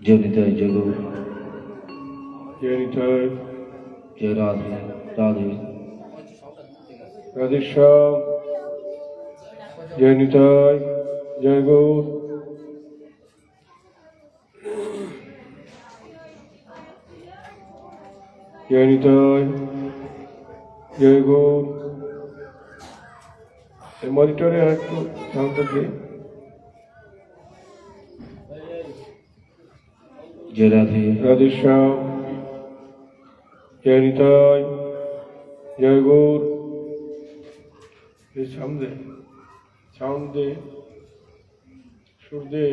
जय निताय जय गौर जय निताय जय राधे राधे राधे श्याम जय निताय जय गौर जय निताय जय गौर मॉनिटरे একটু সাউন্ড দিই जय राधे राधे श्याम जय निताय जय गौर ये साउंड दे सुर दे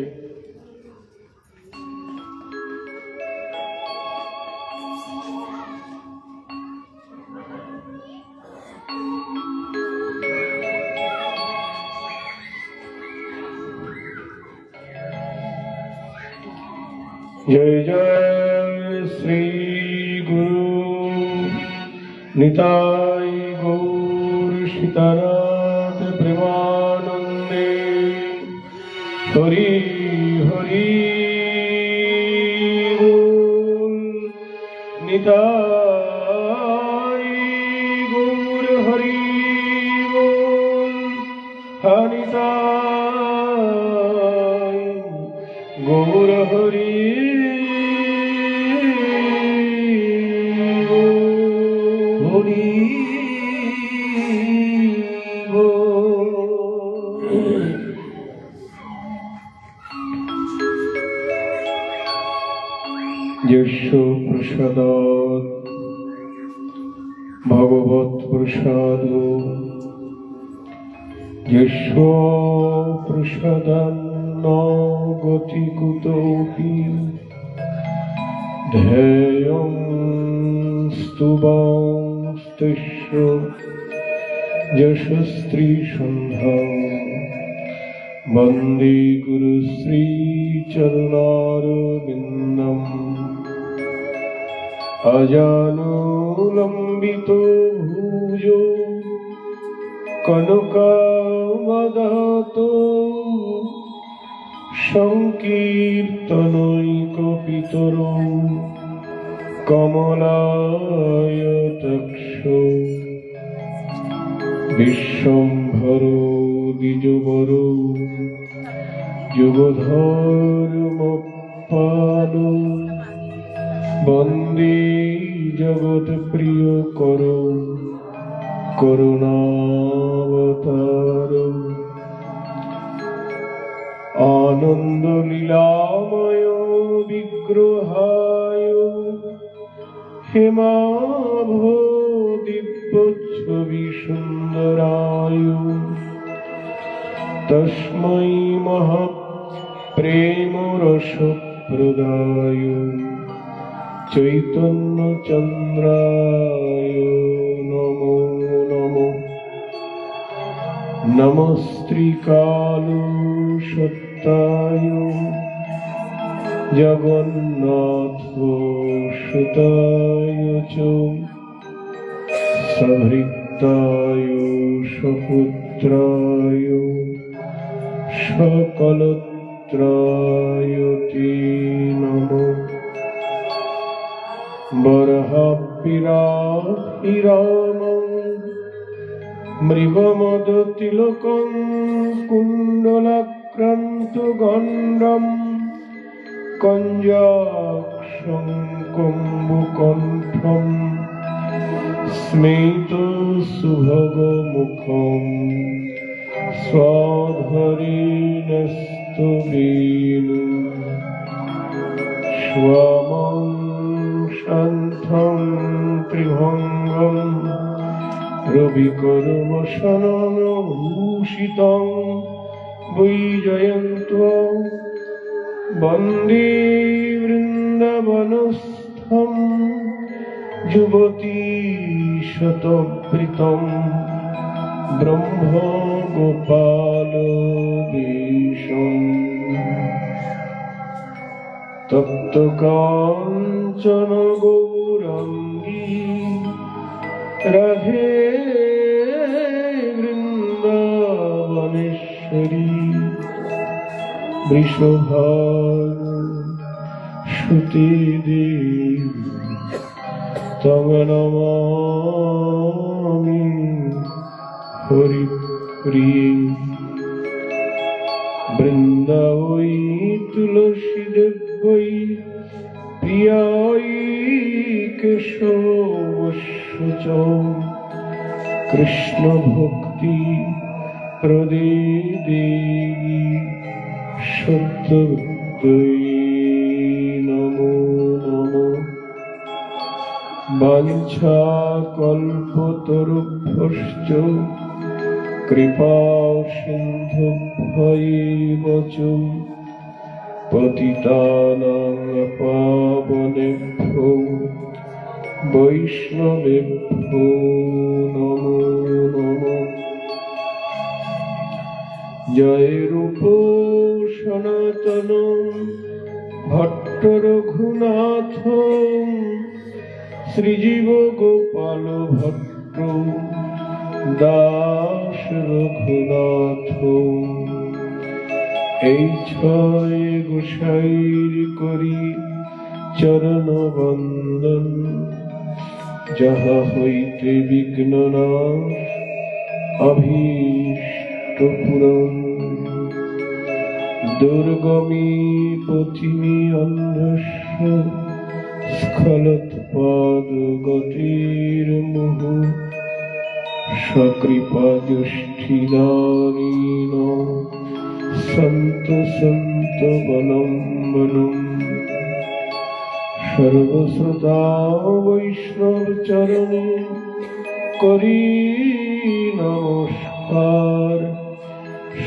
जय जय श्री गुरु निताय गौर सीतानाथ प्रेमानंदे हरि हरि बोल निताय गौर हरि बोल निताय गौर हरि यशो प्रसादात् भगवत् प्रसादो यशो प्रसादान्न गति कुतोऽपि ध्येयं स्तुवांस्तस्य यशस्त्री सन्ध्या वन्दे गुरुश्रीचरणारविन्दम् अजानुलम्बितो भुजो कनकावदातो संकीर्तनैकपितरो कमलायतक्षो विश्वम्भरो द्विजवरो युगधर्मपालो वन्दे जगत्प्रियकरो करुणावतारो आनन्दलीलामय विग्रहाय हेमाभो दिव्यच्छविसुन्दराय तस्मै महत्प्रेमरसप्रदाय चैतन्यचन्द्राय नमो नमः नमस्त्रिकालसत्ताय जगन्नाथसुताय च सभृताय सपुत्राय सकलत्राय ते नमः वरहापिरामं मृगमदतिलकं कुण्डलाक्रान्तगण्डं कञ्जाक्षं कम्बुकण्ठं स्मितसुभगमुखं स्वाधरेण स्तुवेनु श्वामं शान्तं त्रिभङ्गं रविकरवसनभूषितं वैजयन्तं वन्दे वृन्दावनस्थं युवतीशतवृतं ब्रह्मगोपालवेषम् तप्तकाञ्चन गौराङ्गी राधे वृन्दावनेश्वरी পরাশরী বৃষভার সুতে দেবী তং নমামি হরিপ্রিয়ে। বৃন্দাবৈ তুলসী দেব্যৈ প্রিয়ায় কেশবস্য চ কৃষ্ণ ভক্তি প্রদে দেবী সত্যই নমো নমঃ। বাঞ্ছা কল্পতরুভ্যশ্চ কৃপা সিন্ধুভ্যৈব চ পতিতানাং পাবনেভ্যো বৈষ্ণবেভ্যো নমো নমঃ। জয় রূপ সনাতন ভট্ট রঘুনাথ শ্রীজীব গোপাল ভট্ট দাস রঘুনাথ। এই ছয় গোসাইর করি চরণ বন্দন, যাহা হইতে বিঘ্ন নাশ অভীষ্ট পূরণ। দুর্গমী পথিনী অন্ধস্য স্খলৎপাদ গতির্মুহ সকৃপা জষ্ঠিদানীন সন্ত সন্ত বলম্বনম। সর্বশ্রোতা বৈষ্ণব চরণে করি নমস্কার,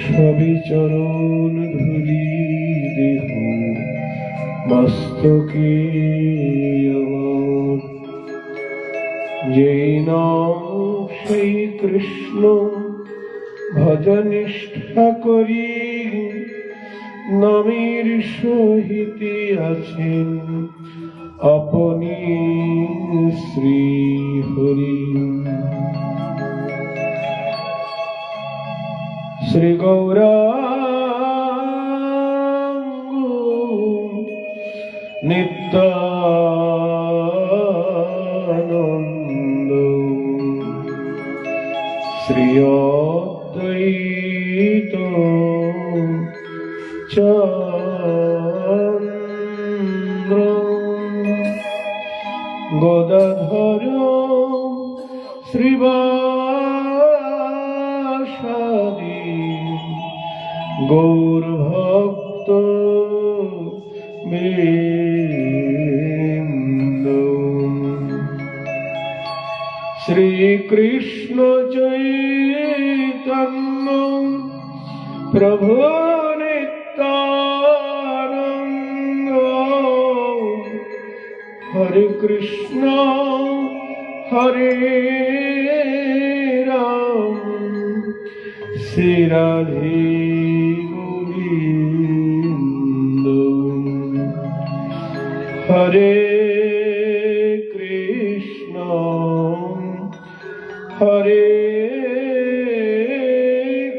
সবই চরণ ধুলি দেহ মস্তকে আমার। যেই নাম সেই কৃষ্ণ ভজনিষ্ঠা করি, নামের সহিত আছেন আপনি শ্রী হরি। শ্রী গৌরাঙ্গ নিত্যানন্দ শ্রী অদ্বৈত চন্দ্র গদাধর শ্রীবাসাদি গৌরভক্ত বৃন্দ। শ্রীকৃষ্ণ চৈতন্য প্রভু নিত্যানন্দ, হরে কৃষ্ণ হরে রাম শ্রী রাধে গোবিন্দ। হরে কৃষ্ণ হরে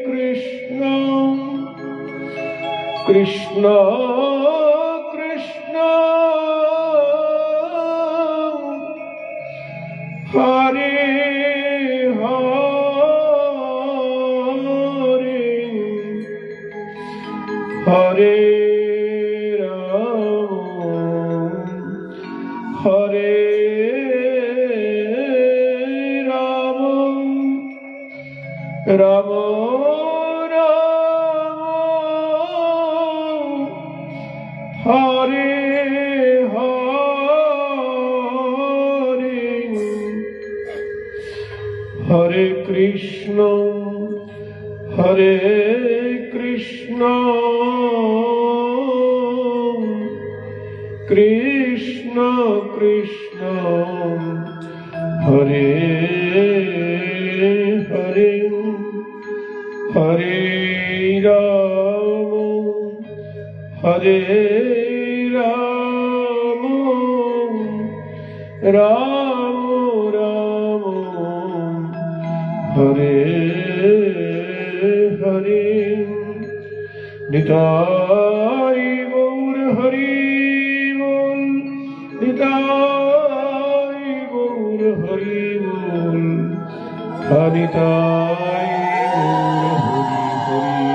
কৃষ্ণ কৃষ্ণ কৃষ্ণ হরে হরে, হরে রাম হরে রাম, রাম রাম হরে হরে। হরে কৃষ্ণ হরে কৃষ্ণ কৃষ্ণ কৃষ্ণ হরে হরে, হরে রাম হরে রাম, রাম রাম হরে হরে। নিতাই গৌর হরি বল, নিতাই গৌর হরি বল, নিতাই গৌর হরি হরি।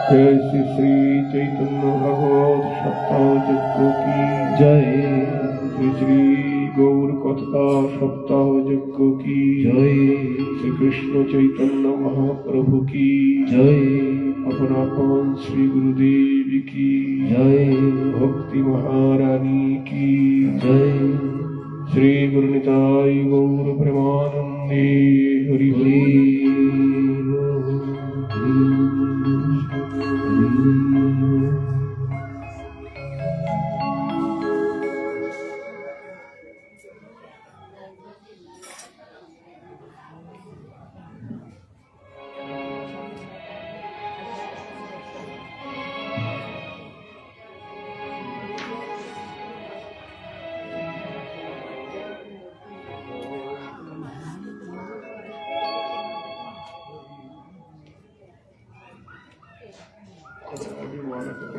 জয় শ্রী শ্রী চৈতন্য ভগবত সপ্তাহ যজ্ঞ কি জয়, শ্রী শ্রী গৌর কথা সপ্তাহ যজ্ঞ কি জয়, শ্রীকৃষ্ণ চৈতন্য মহাপ্রভু কি জয়, আপন আপন শ্রী গুরুদেব কি জয়, ভক্তি মহারানী কি জয়। শ্রী গুরু নিতাই গৌর প্রেমানন্দে হরি হরি।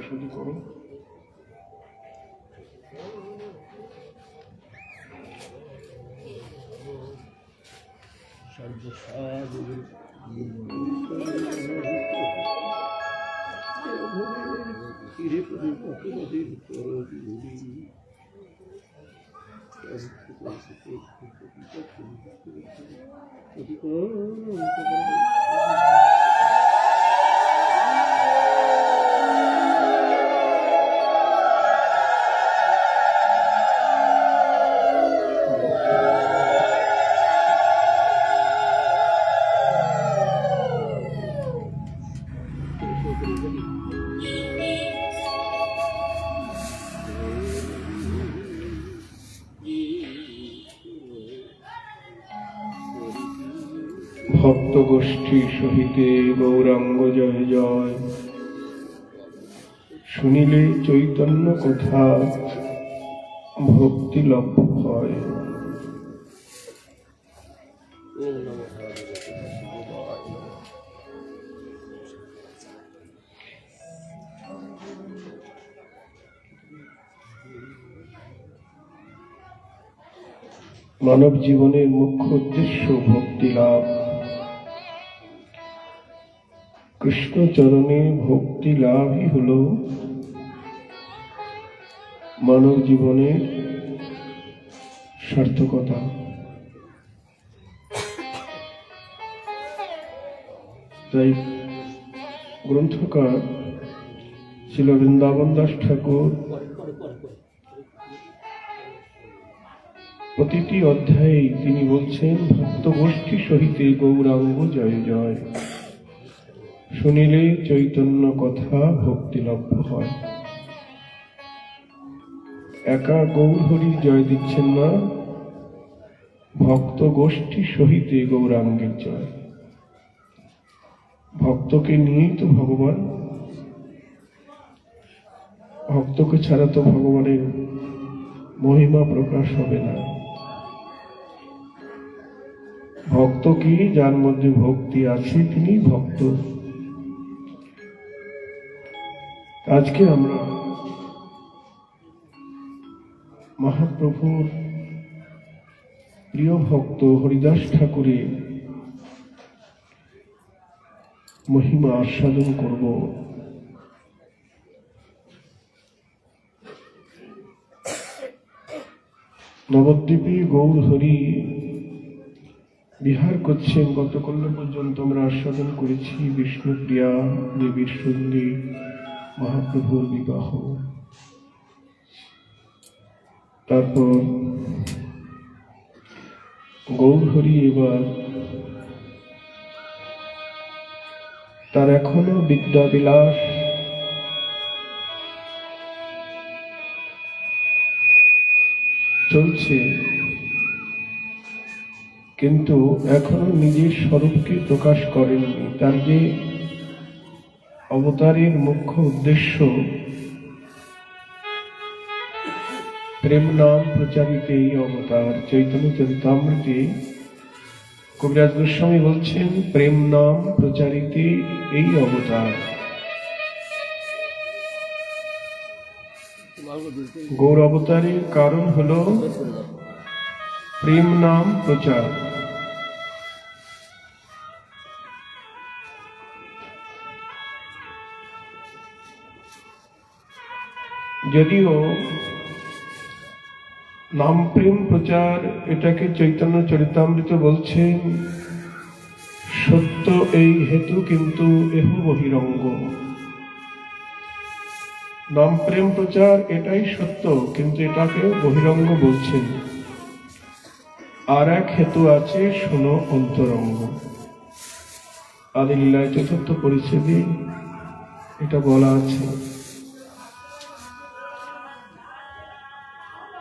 শুরু করো। ভক্ত গোষ্ঠী সহিতে গৌরাঙ্গ জয় জয়, শুনিলে চৈতন্য কথা ভক্তি লভ্য হয়। মানব জীবনের মুখ্য উদ্দেশ্য ভক্তি লাভ। কৃষ্ণ চরণে ভক্তি লাভই হল মানব জীবনের সার্থকতা। তাই গ্রন্থকার শ্রীল বৃন্দাবন দাস ঠাকুর প্রতিটি অধ্যায়ে তিনি বলছেন ভক্ত গোষ্ঠী সহিতে গৌরাঙ্গ জয় জয়, শুনিলে চৈতন্য কথা ভক্তি লভ্য হয়। একা গৌর হরি জয় দিচ্ছেন না, ভক্ত গোষ্ঠী সহিতে গৌরাঙ্গের জয়। ভক্তকে নিয়েই তো ভগবান, ভক্তকে ছাড়া তো ভগবানের মহিমা প্রকাশ হবে না। ভক্ত কি? যার মধ্যে ভক্তি আছে তিনি ভক্ত। আজকে আমরা মহাপ্রভুর প্রিয় ভক্ত হরিদাস ঠাকুরের মহিমা আস্বাদন করব। নবদ্বীপে গৌর হরি বিহার করছেন। গতকাল পর্যন্ত আমরা আস্বাদন করেছি বিষ্ণুপ্রিয়া দেবীর সঙ্গে মহাপ্রভুর বিবাহ। তারপর গৌর হরি এবার তার এখনো বিদ্যা বিলাস চলছে, কিন্তু এখনো নিজের স্বরূপকে প্রকাশ করেননি। তার যে অবতারের মুখ্য উদ্দেশ্য প্রেম নাম প্রচারিত এই অবতার, চৈতন্য চরিতামৃতে কবিরাজ গোস্বামী বলছেন প্রেম নাম প্রচারিতে এই অবতার। গৌর অবতারের কারণ হল প্রেম নাম প্রচার। যদিও নাম প্রেম প্রচার এটাকে চৈতন্য চরিতামৃত বলছেন সত্য এই হেতু কিন্তু এহ বহিরঙ্গ। নাম প্রেম প্রচার এটাই সত্য, কিন্তু এটাকে বহিরঙ্গ বলছেন। আর এক হেতু আছে, শোনো অন্তরঙ্গ। আদিলীলায় চতুর্থ পরিচ্ছেদে এটা বলা আছে।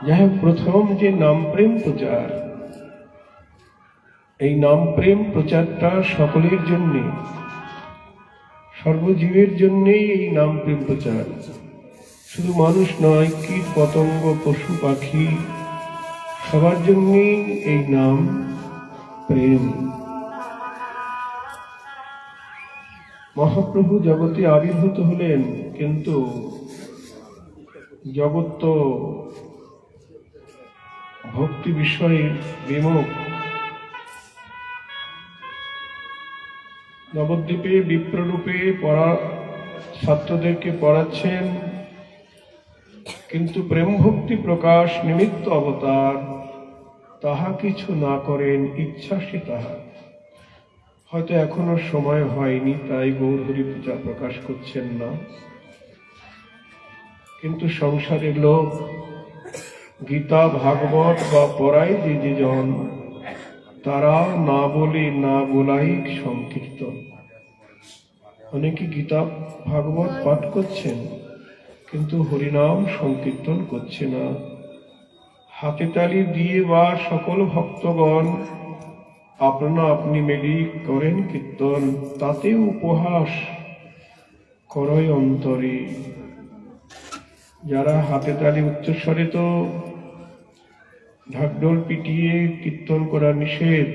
যাই হোক, প্রথম যে নাম প্রেম প্রচার, এই নাম প্রেম প্রচারটা সকলের জন্যে, সর্বজীবের জন্যেই এই নাম প্রেম প্রচার। শুধু মানুষ নয়, কীট পতঙ্গ পশু পাখি সবার জন্যেই এই নাম প্রেম। মহাপ্রভু জগতে আবির্ভূত হলেন, কিন্তু জগৎ তো ভক্তি বিষয়ে বিমুখ। নবদ্বীপে বিপ্ররূপে ছাত্রদেরকে পড়াচ্ছেন, কিন্তু প্রেম ভক্তি প্রকাশ নিমিত্ত অবতার তাহা কিছু না করেন, ইচ্ছা সে তাহা। হয়তো এখনো সময় হয়নি, তাই গৌরহরি পূজা প্রকাশ করছেন না। কিন্তু সংসারের লোক গীতা ভাগবত বা পড়ায় যে জন, তারা না বলে না বলাই সংকীর্তন। অনেকে গীতা ভাগবত পাঠ করছেন, কিন্তু হরিনাম সংকীর্তন করছে না। হাতে তালি দিয়ে বা সকল ভক্তগণ আপনা আপনি মেলি করেন কীর্তন, তাতে উপহাস করয় অন্তরে। যারা হাতে তালি উচ্চস্বরে তো ঢাকঢোল পিটিয়ে কীর্তন করা নিষেধ।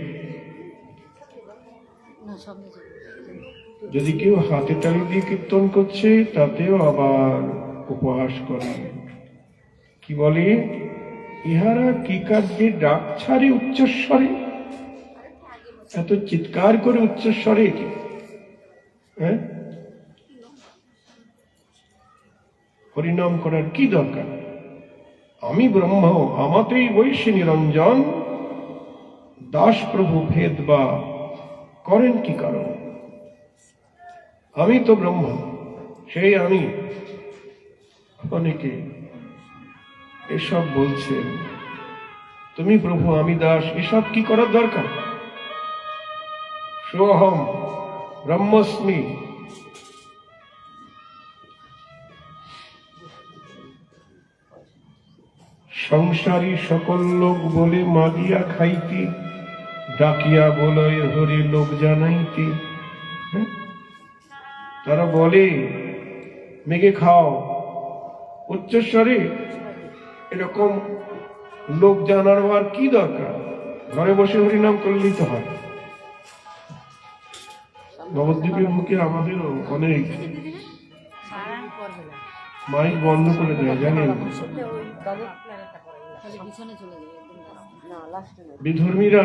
যদি কেউ হাতে তালি দিয়ে কীর্তন করছে, তাতেও আবার উপহাস করে। কি বলে, ইহারা কি কার্যে ডাক ছাড়ে উচ্চস্বরে, এত চিৎকার করে উচ্চস্বরে, হ্যাঁ, হরিনাম করার কি দরকার? আমি ব্রহ্ম, আমাতেই বৈশী নিরঞ্জন, দাস প্রভু ভেদ বা করেন কি কারণ? আমি তো ব্রহ্ম, সেই আমি। অনেকে এসব বলছেন, তুমি প্রভু আমি দাস, এসব কি করার দরকার? সোহম ব্রহ্মস্মি। সংসারী সকল লোক বলে মাগিয়া খাইতে, ডাকিয়া বলয় হরি লোক জানাইতে। তারা বলে মেঘে খাও উচ্চস্বরে, এরকম লোক জানার কি দরকার? ঘরে বসে হরিনাম করলেই তো হয়। নবদ্বীপের মুখে আমাদেরও অনেক মাইক বন্ধ করে দেয়, জানেন? বিধর্মীরা,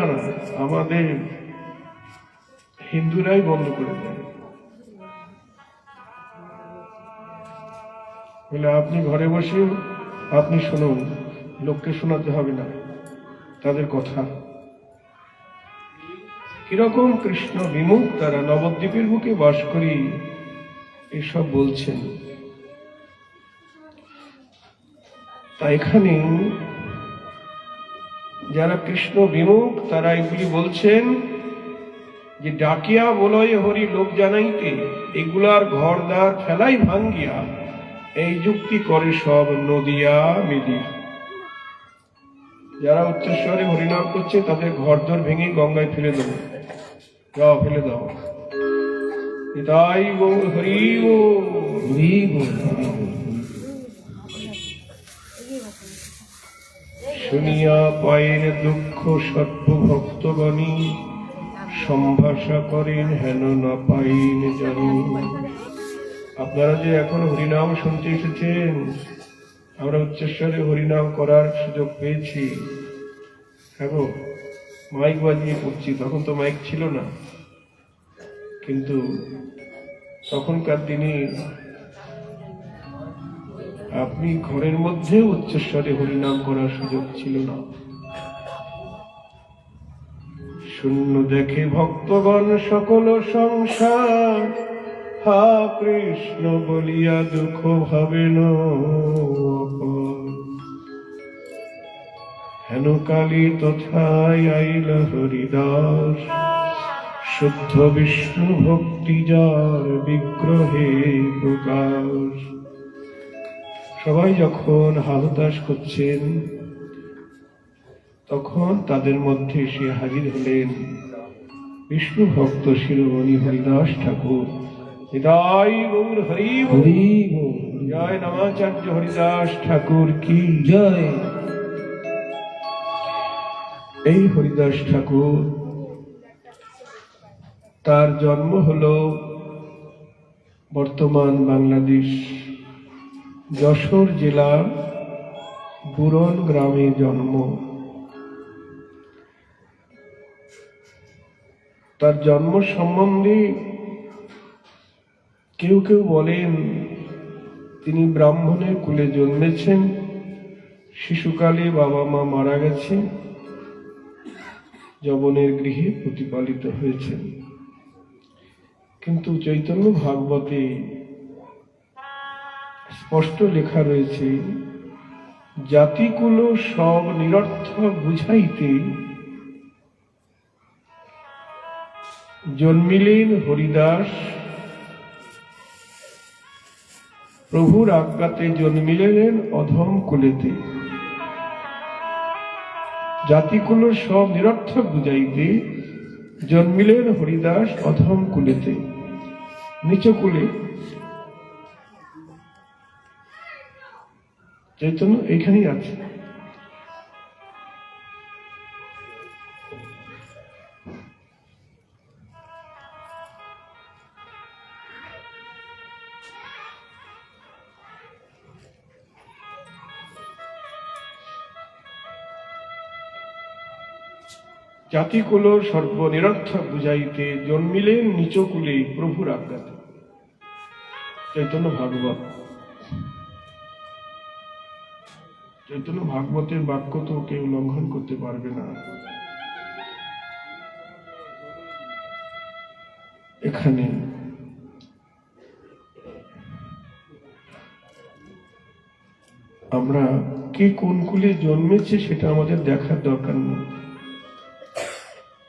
আমাদের হিন্দুরাই বন্ধ করে দেয়। বলে আপনি ঘরে বসে আপনি শুনুন, লোককে শোনাতে হবে না তাদের কথা। কিরকম কৃষ্ণ বিমুখ তারা, নবদ্বীপের বুকে বাস করি এসব বলছেন। তাই এখানে যারা কৃষ্ণ বিমুখ তারা এগুলি বলছেন যে ডাকিয়া বলয় হরি লোক জানাইতে, এগুলার ঘরদার ফেলাই ভাঙ্গিয়া এই যুক্তি করে সব নদিয়া মিলিয়া। যারা উচ্চস্বরে হরিনাম করছে তাদের ঘরদর ভেঙে গঙ্গায় ফেলে দেবো, যাও ফেলে দাও। তাই হরি শুনিয়া পায়ের দুঃখ সর্বভক্তগণী, সম্ভাষা করেন হেন না পাইন জানি। আপনারা যে এখন হরিনাম শুনতে এসেছেন, আমরা উচ্চস্বরে হরিনাম করার সুযোগ পেয়েছি। হ্যাঁ গো, মাইক বাজিয়ে করছি, তখন তো মাইক ছিল না। কিন্তু তখনকার দিনে আপনি ঘরের মধ্যে উচ্চস্বরে হরিনাম করার সুযোগ ছিল না। শূন্য দেখে ভক্তগণ সকল সংসার, হা কৃষ্ণ বলিয়া দুঃখ ভাবেন হেন কালী তথায় আইল হরিদাস, শুদ্ধ বিষ্ণু ভক্তি যার বিগ্রহে প্রকাশ। সবাই যখন হাহুতাশ করছেন, তখন তাদের মধ্যে এসে হাজির হলেন বিষ্ণু ভক্ত শিরোমণি হরিদাস ঠাকুর। হৃদয় গৌর হরি হরি জয়, নামাচার্য হরিদাস ঠাকুর কি জয়। এই হরিদাস ঠাকুর, তার জন্ম হলো বর্তমান বাংলাদেশ যশোর জেলা বুরন গ্রামে জন্ম। তার জন্ম সম্বন্ধে কেউ কেউ বলেন তিনি ব্রাহ্মণের কুলে জন্মেছেন, শিশুকালে বাবা মা মারা গেছে, যবনের গৃহে প্রতিপালিত হয়েছেন। কিন্তু চৈতন্য ভাগবতে স্পষ্ট লেখা রয়েছে, জাতিকুল সব নিরর্থক বুঝাইতে জন্মিলেন হরিদাস, প্রভুর আজ্ঞাতে জন্মিলেন অধম কুলেতে। জাতিকুল সব নিরর্থক বুঝাইতে জন্মিলেন হরিদাস অধম কুলেতে, নিচ কুলে। চৈতন্য এখানেই আছে। জাতিকুল সর্বনিরর্থক বুঝাইতে জন্মিলেন নিচকুলে প্রভুর আজ্ঞাতে। চৈতন্য ভাগবত। চৈতন্য ভাগবতের বাক্য তো কেউ লঙ্ঘন করতে পারবে না। এখানে আমরা কে কোন কুলে জন্মেছে সেটা আমাদের দেখার দরকার নেই।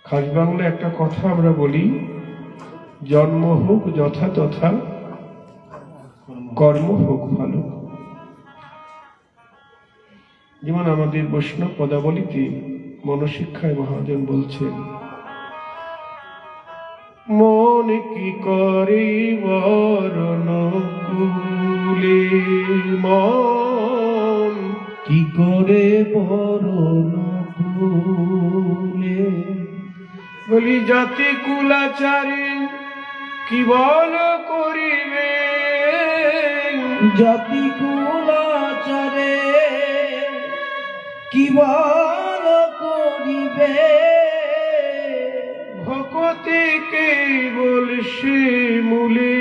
খাস বাংলা একটা কথা আমরা বলি, জন্ম হোক যথা তথা, কর্ম হোক ভালো। যেমন আমাদের বৈষ্ণব পদাবলীতে মনশিক্ষায় মহাজন বলছেন, মন কি করে বরণ কুলে, মন কি করে বরণ কুলে, বলি জাতি কুলাচারে কি বল করিবে, জাতি কুলাচারে কি বল করিবে, ভকতি কেবল সে মূলে,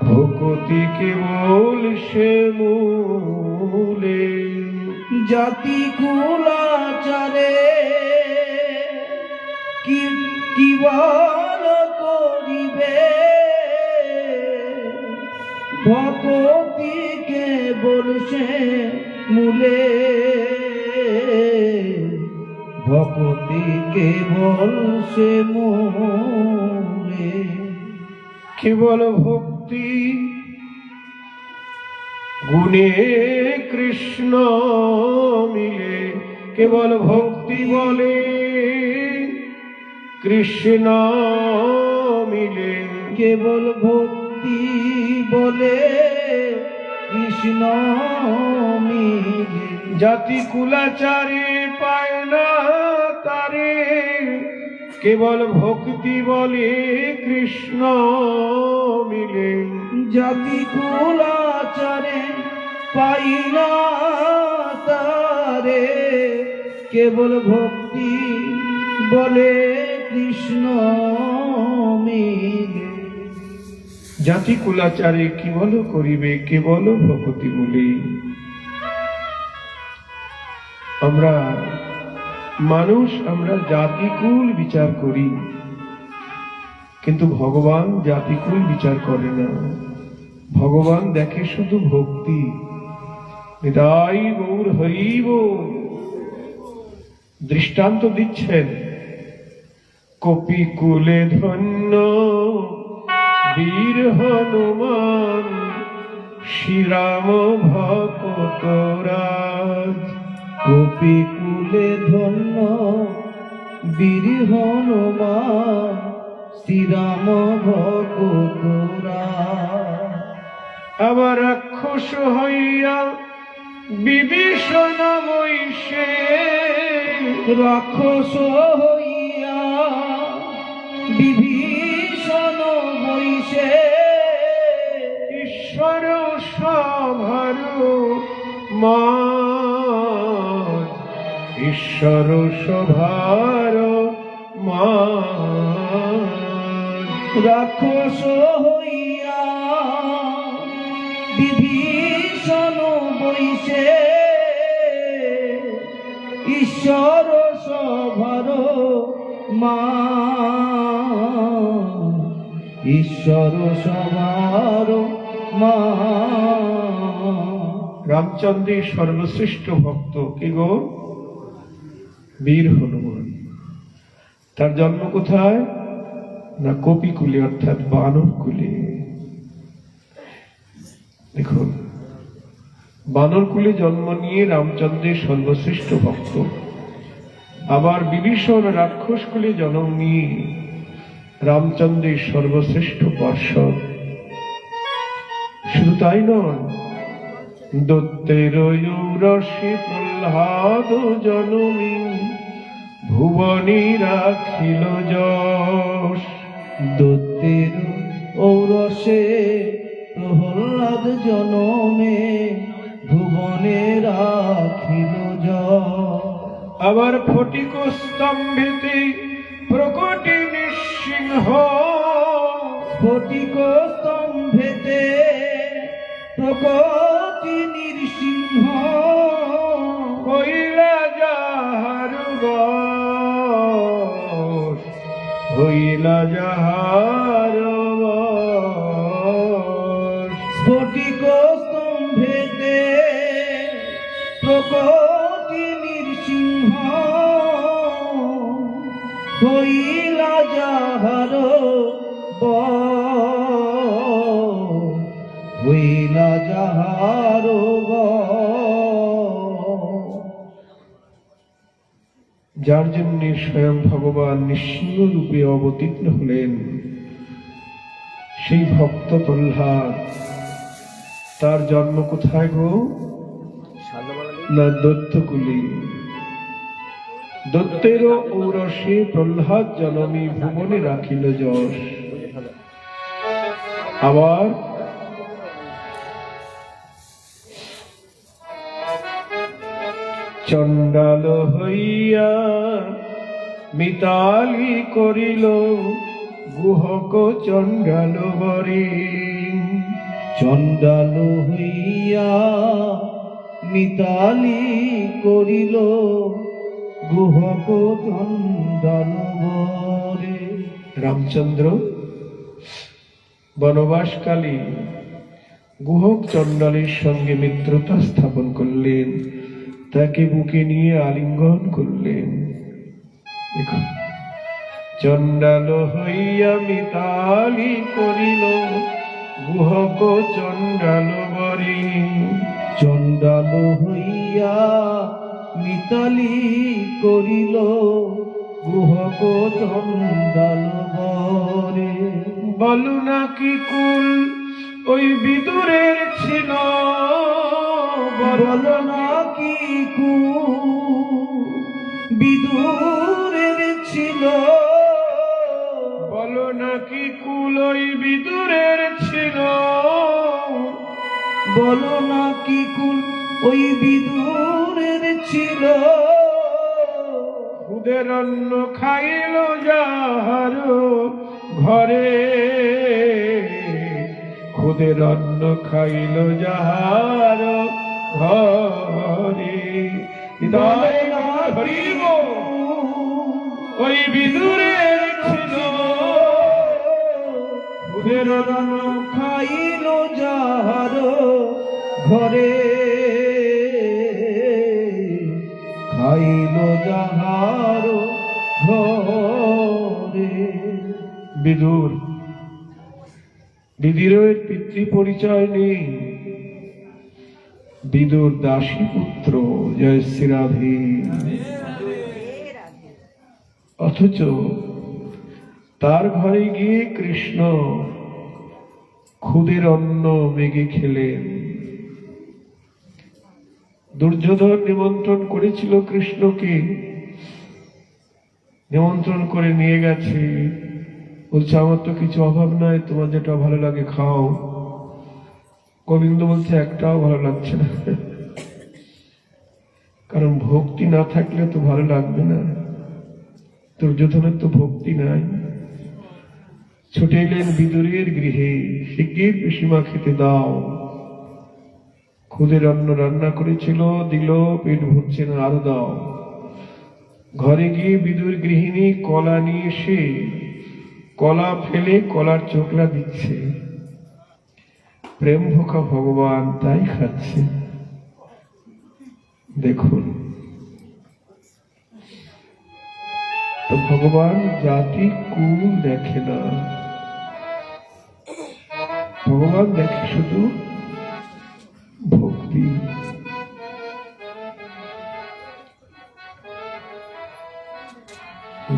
ভকতি কেবল সে মূলে, জাতি কুলাচারে কি বল করিবে, ভকতি কেবল সে মূলে, ভকতি কেবল সে মূলে। কেবল ভক্তি গুণে কৃষ্ণ মিলে, কেবল ভক্তি বলে কৃষ্ণ মিলে, কেবল ভক্তি বলে কৃষ্ণ মিলে, জাতি কুলাচারে পায় না তারে, কেবল ভক্তি বলে কৃষ্ণ মিলে। জাতি কুলাচারে পাইলা তারে, কেবল ভক্তি বলে কৃষ্ণ মিলে। জাতি কুলাচারে কি বল করিবে, কেবল ভক্তি বলে। আমরা মানুষ, আমরা জাতিকুল বিচার করি, কিন্তু ভগবান জাতিকুল বিচার করে না। ভগবান দেখে শুধু ভক্তি। নিতাই গৌর হরিব। দৃষ্টান্ত দিচ্ছেন, কপিকুলে ধন্য বীর হনুমান, শ্রীরাম ভকতরাজ। কপিকুলে ধন্য বীর হনুমান, শ্রীরাম ভকতরাজ। আবার রাক্ষস হইয়া বিভীষণ বৈশে, রাক্ষস হইয়া বিভীষণ বৈশে, ঈশ্বর সভার মান, ঈশ্বর সভার মান। রাক্ষস হইয়া বিভীষণ বৈশে, ঈশ্বর সভার মান, ঈশ্বর সভার মান। রামচন্দ্রের সর্বশ্রেষ্ঠ ভক্ত কি গো? বীর হনুমান। তার জন্ম কোথায়? না কপিকুলে, অর্থাৎ বানর কুলে। দেখুন, বানর কুলে জন্ম নিয়ে রামচন্দ্রের সর্বশ্রেষ্ঠ ভক্ত। আবার বিভীষণ রাক্ষস কুলে জন্ম নিয়ে রামচন্দ্রের সর্বশ্রেষ্ঠ পার্ষদ। শুধু তাই নয়, দত্তের রসে প্রহ্লাদ জনমী, ভুবনী রাখিল যশ। দত্তের ঔরসে প্রহ্লাদ জনমে, ভুবনে রাখিল যশ। আবার ফটিক স্তম্ভেতে প্রকটি নৃসিংহ, ফটিক স্তম্ভেতে প্রকটি নৃসিংহ, হইলা যাহার বশ, হইলা যাহার বশ। স্ফটিক স্তম্ভেতে প্রকটি নৃসিংহ, হইলা যাহার বশ, হইলা যাহার বশ। যার জন্য স্বয়ং ভগবান নৃসিংহ রূপে অবতীর্ণ হলেন, সেই ভক্ত প্রহ্লাদ। তার জন্ম কোথায় গো? না দত্তকুলে। দত্তের ঔরসে প্রহ্লাদ জনমী, ভুবনে রাখিল যশ। আবার চণ্ডাল হইয়া মিতালি করিল, গুহক চণ্ডাল বরে। চণ্ডাল হইয়া মিতালি করিল, গুহক চণ্ডাল বরে। রামচন্দ্র বনবাসকালে গুহক চণ্ডালের সঙ্গে মিত্রতা স্থাপন করলেন, তাকে বুকে নিয়ে আলিঙ্গন করলেন। দেখুন, চণ্ডাল হইয়া মিতালি করিল, গুহক চণ্ডাল বরে। চণ্ডাল হইয়া মিতালি করিল, গুহক চণ্ডাল বরে। বলু নাকি কুল ওই বিদুরের ছিল, বল নাকি কুল বিদুরের ছিল, বিদুরের ছিল। বলো না কি কুল ওই বিদুরের ছিল। খুদের অন্ন খাইল যাহার ঘরে, খুদের অন্ন খাইল যাহার ঘরে। হৃদয় হরিব ওই বিদুরের ছিল। খুদের অন্ন খাইল যাহার ঘরে, খাইল যাহার ঘরে। বিদুর, বিদুরের পিতৃ পরিচয় নেই। বিদুর দাসী পুত্র, জয় শ্রী রাধে। অথচ তার ঘরে গিয়ে কৃষ্ণ খুদের অন্ন মেঘে খেলেন। দুর্যোধন নিমন্ত্রণ করেছিল কৃষ্ণকে, নিমন্ত্রণ করে নিয়ে গেছে। বলছে আমার তো কিছু অভাব নাই, তোমার যেটা ভালো লাগে খাও। গোবিন্দ বলছে একটাও ভালো লাগছে না, কারণ ভক্তি না থাকলে তো ভালো লাগবে না। দুর্যোধনের তো ভক্তি নাই। ছুটে এলেন বিদুরের গৃহে, শিগগির পিসিমা খেতে দাও। খুদের অন্ন রান্না করেছিল, দিল, পেট ভরছে না, আরো দাও। ঘরে গিয়ে বিদুর গৃহিণী কলা নিয়ে এসে কলা ফেলে কলার চোখলা দিচ্ছে। প্রেম ভোকা ভগবান তাই খাচ্ছে। দেখুন তো, ভগবান জাতি কুল দেখে না, ভগবান দেখে শুধু ভক্তি।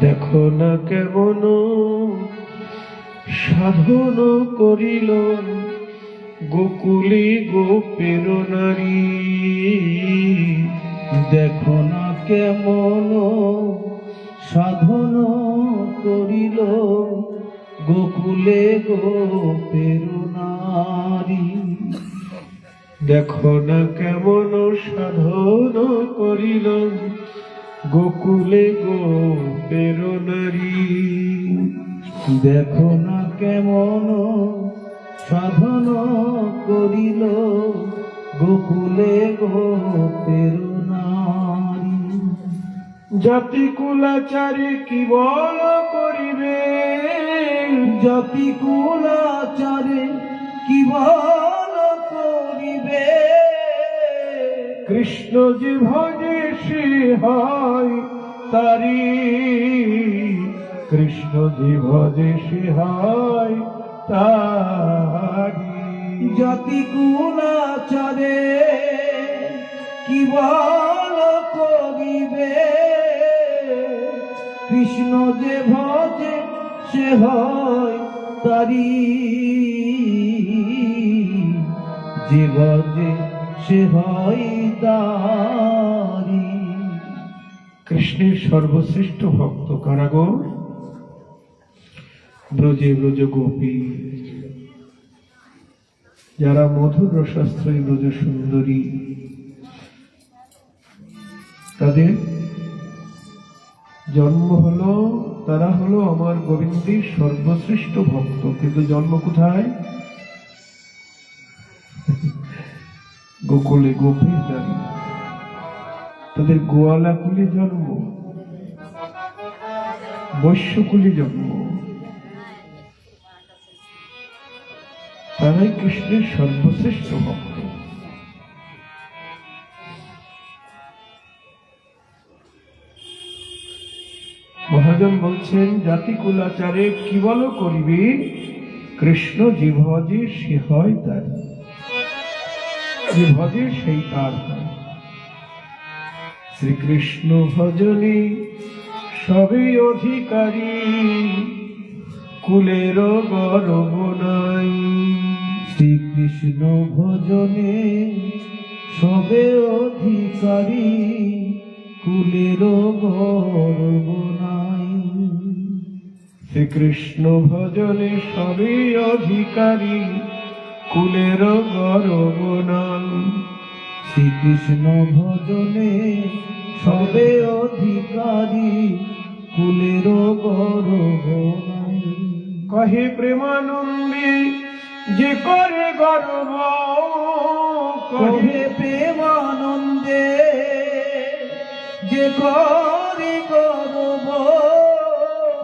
দেখো না কেমন সাধন করিল গোকুলে গোপের নারী। দেখো না কেমন সাধন করিল গোকুলে গোপের নারী। দেখো না কেমন সাধন করিল গোকুলে গোপের নারী। দেখো না কেমন সাধন করিল গোকুলে গোপের নারী। জাতি কুলাচারে কি বল করিবে, জাতি কুলাচারে কি বল করিবে। কৃষ্ণ যে ভজে সে হয় তারি, কৃষ্ণ যে ভজে সে হয় তারি। জাতি কুলাচারে কি বল করিবে। কৃষ্ণ যে ভজে সে হয় তারি, যে ভজে সে হয় তারি। কৃষ্ণের সর্বশ্রেষ্ঠ ভক্ত কারাগো? ব্রজে ব্রজ গোপী, যারা মধুর রসাশ্রয়ী ব্রজ সুন্দরী, তাদের জন্ম হলো, তারা হলো আমার গোবিন্দের সর্বশ্রেষ্ঠ ভক্ত। কিন্তু জন্ম কোথায়? গোকুলে গোপীর নারী। তাদের গোয়ালা কুলে জন্ম, বৈশ্যকুলে জন্ম। তারাই কৃষ্ণের সর্বশ্রেষ্ঠ ভক্ত। মহাজন বলছেন, জাতি কুলাচারে কি বল করিবে, কৃষ্ণ যে ভজে সে হয় তার, যে ভজে সেই তার হয়। শ্রীকৃষ্ণ ভজনে সবে অধিকারী, কুলের গর্ব নাই। শ্রীকৃষ্ণ ভজনে সবে অধিকারী, কুলের গর্ব নাই। শ্রীকৃষ্ণ ভজনে সবে অধিকারী, কুলের গর্ব নাই। শ্রীকৃষ্ণ ভজনে সবে অধিকারী, কুলের গর্ব নাই। কহে প্রেমানন্দে যে করে গর্ব, কহে প্রেমানন্দে যে করে গর্ব,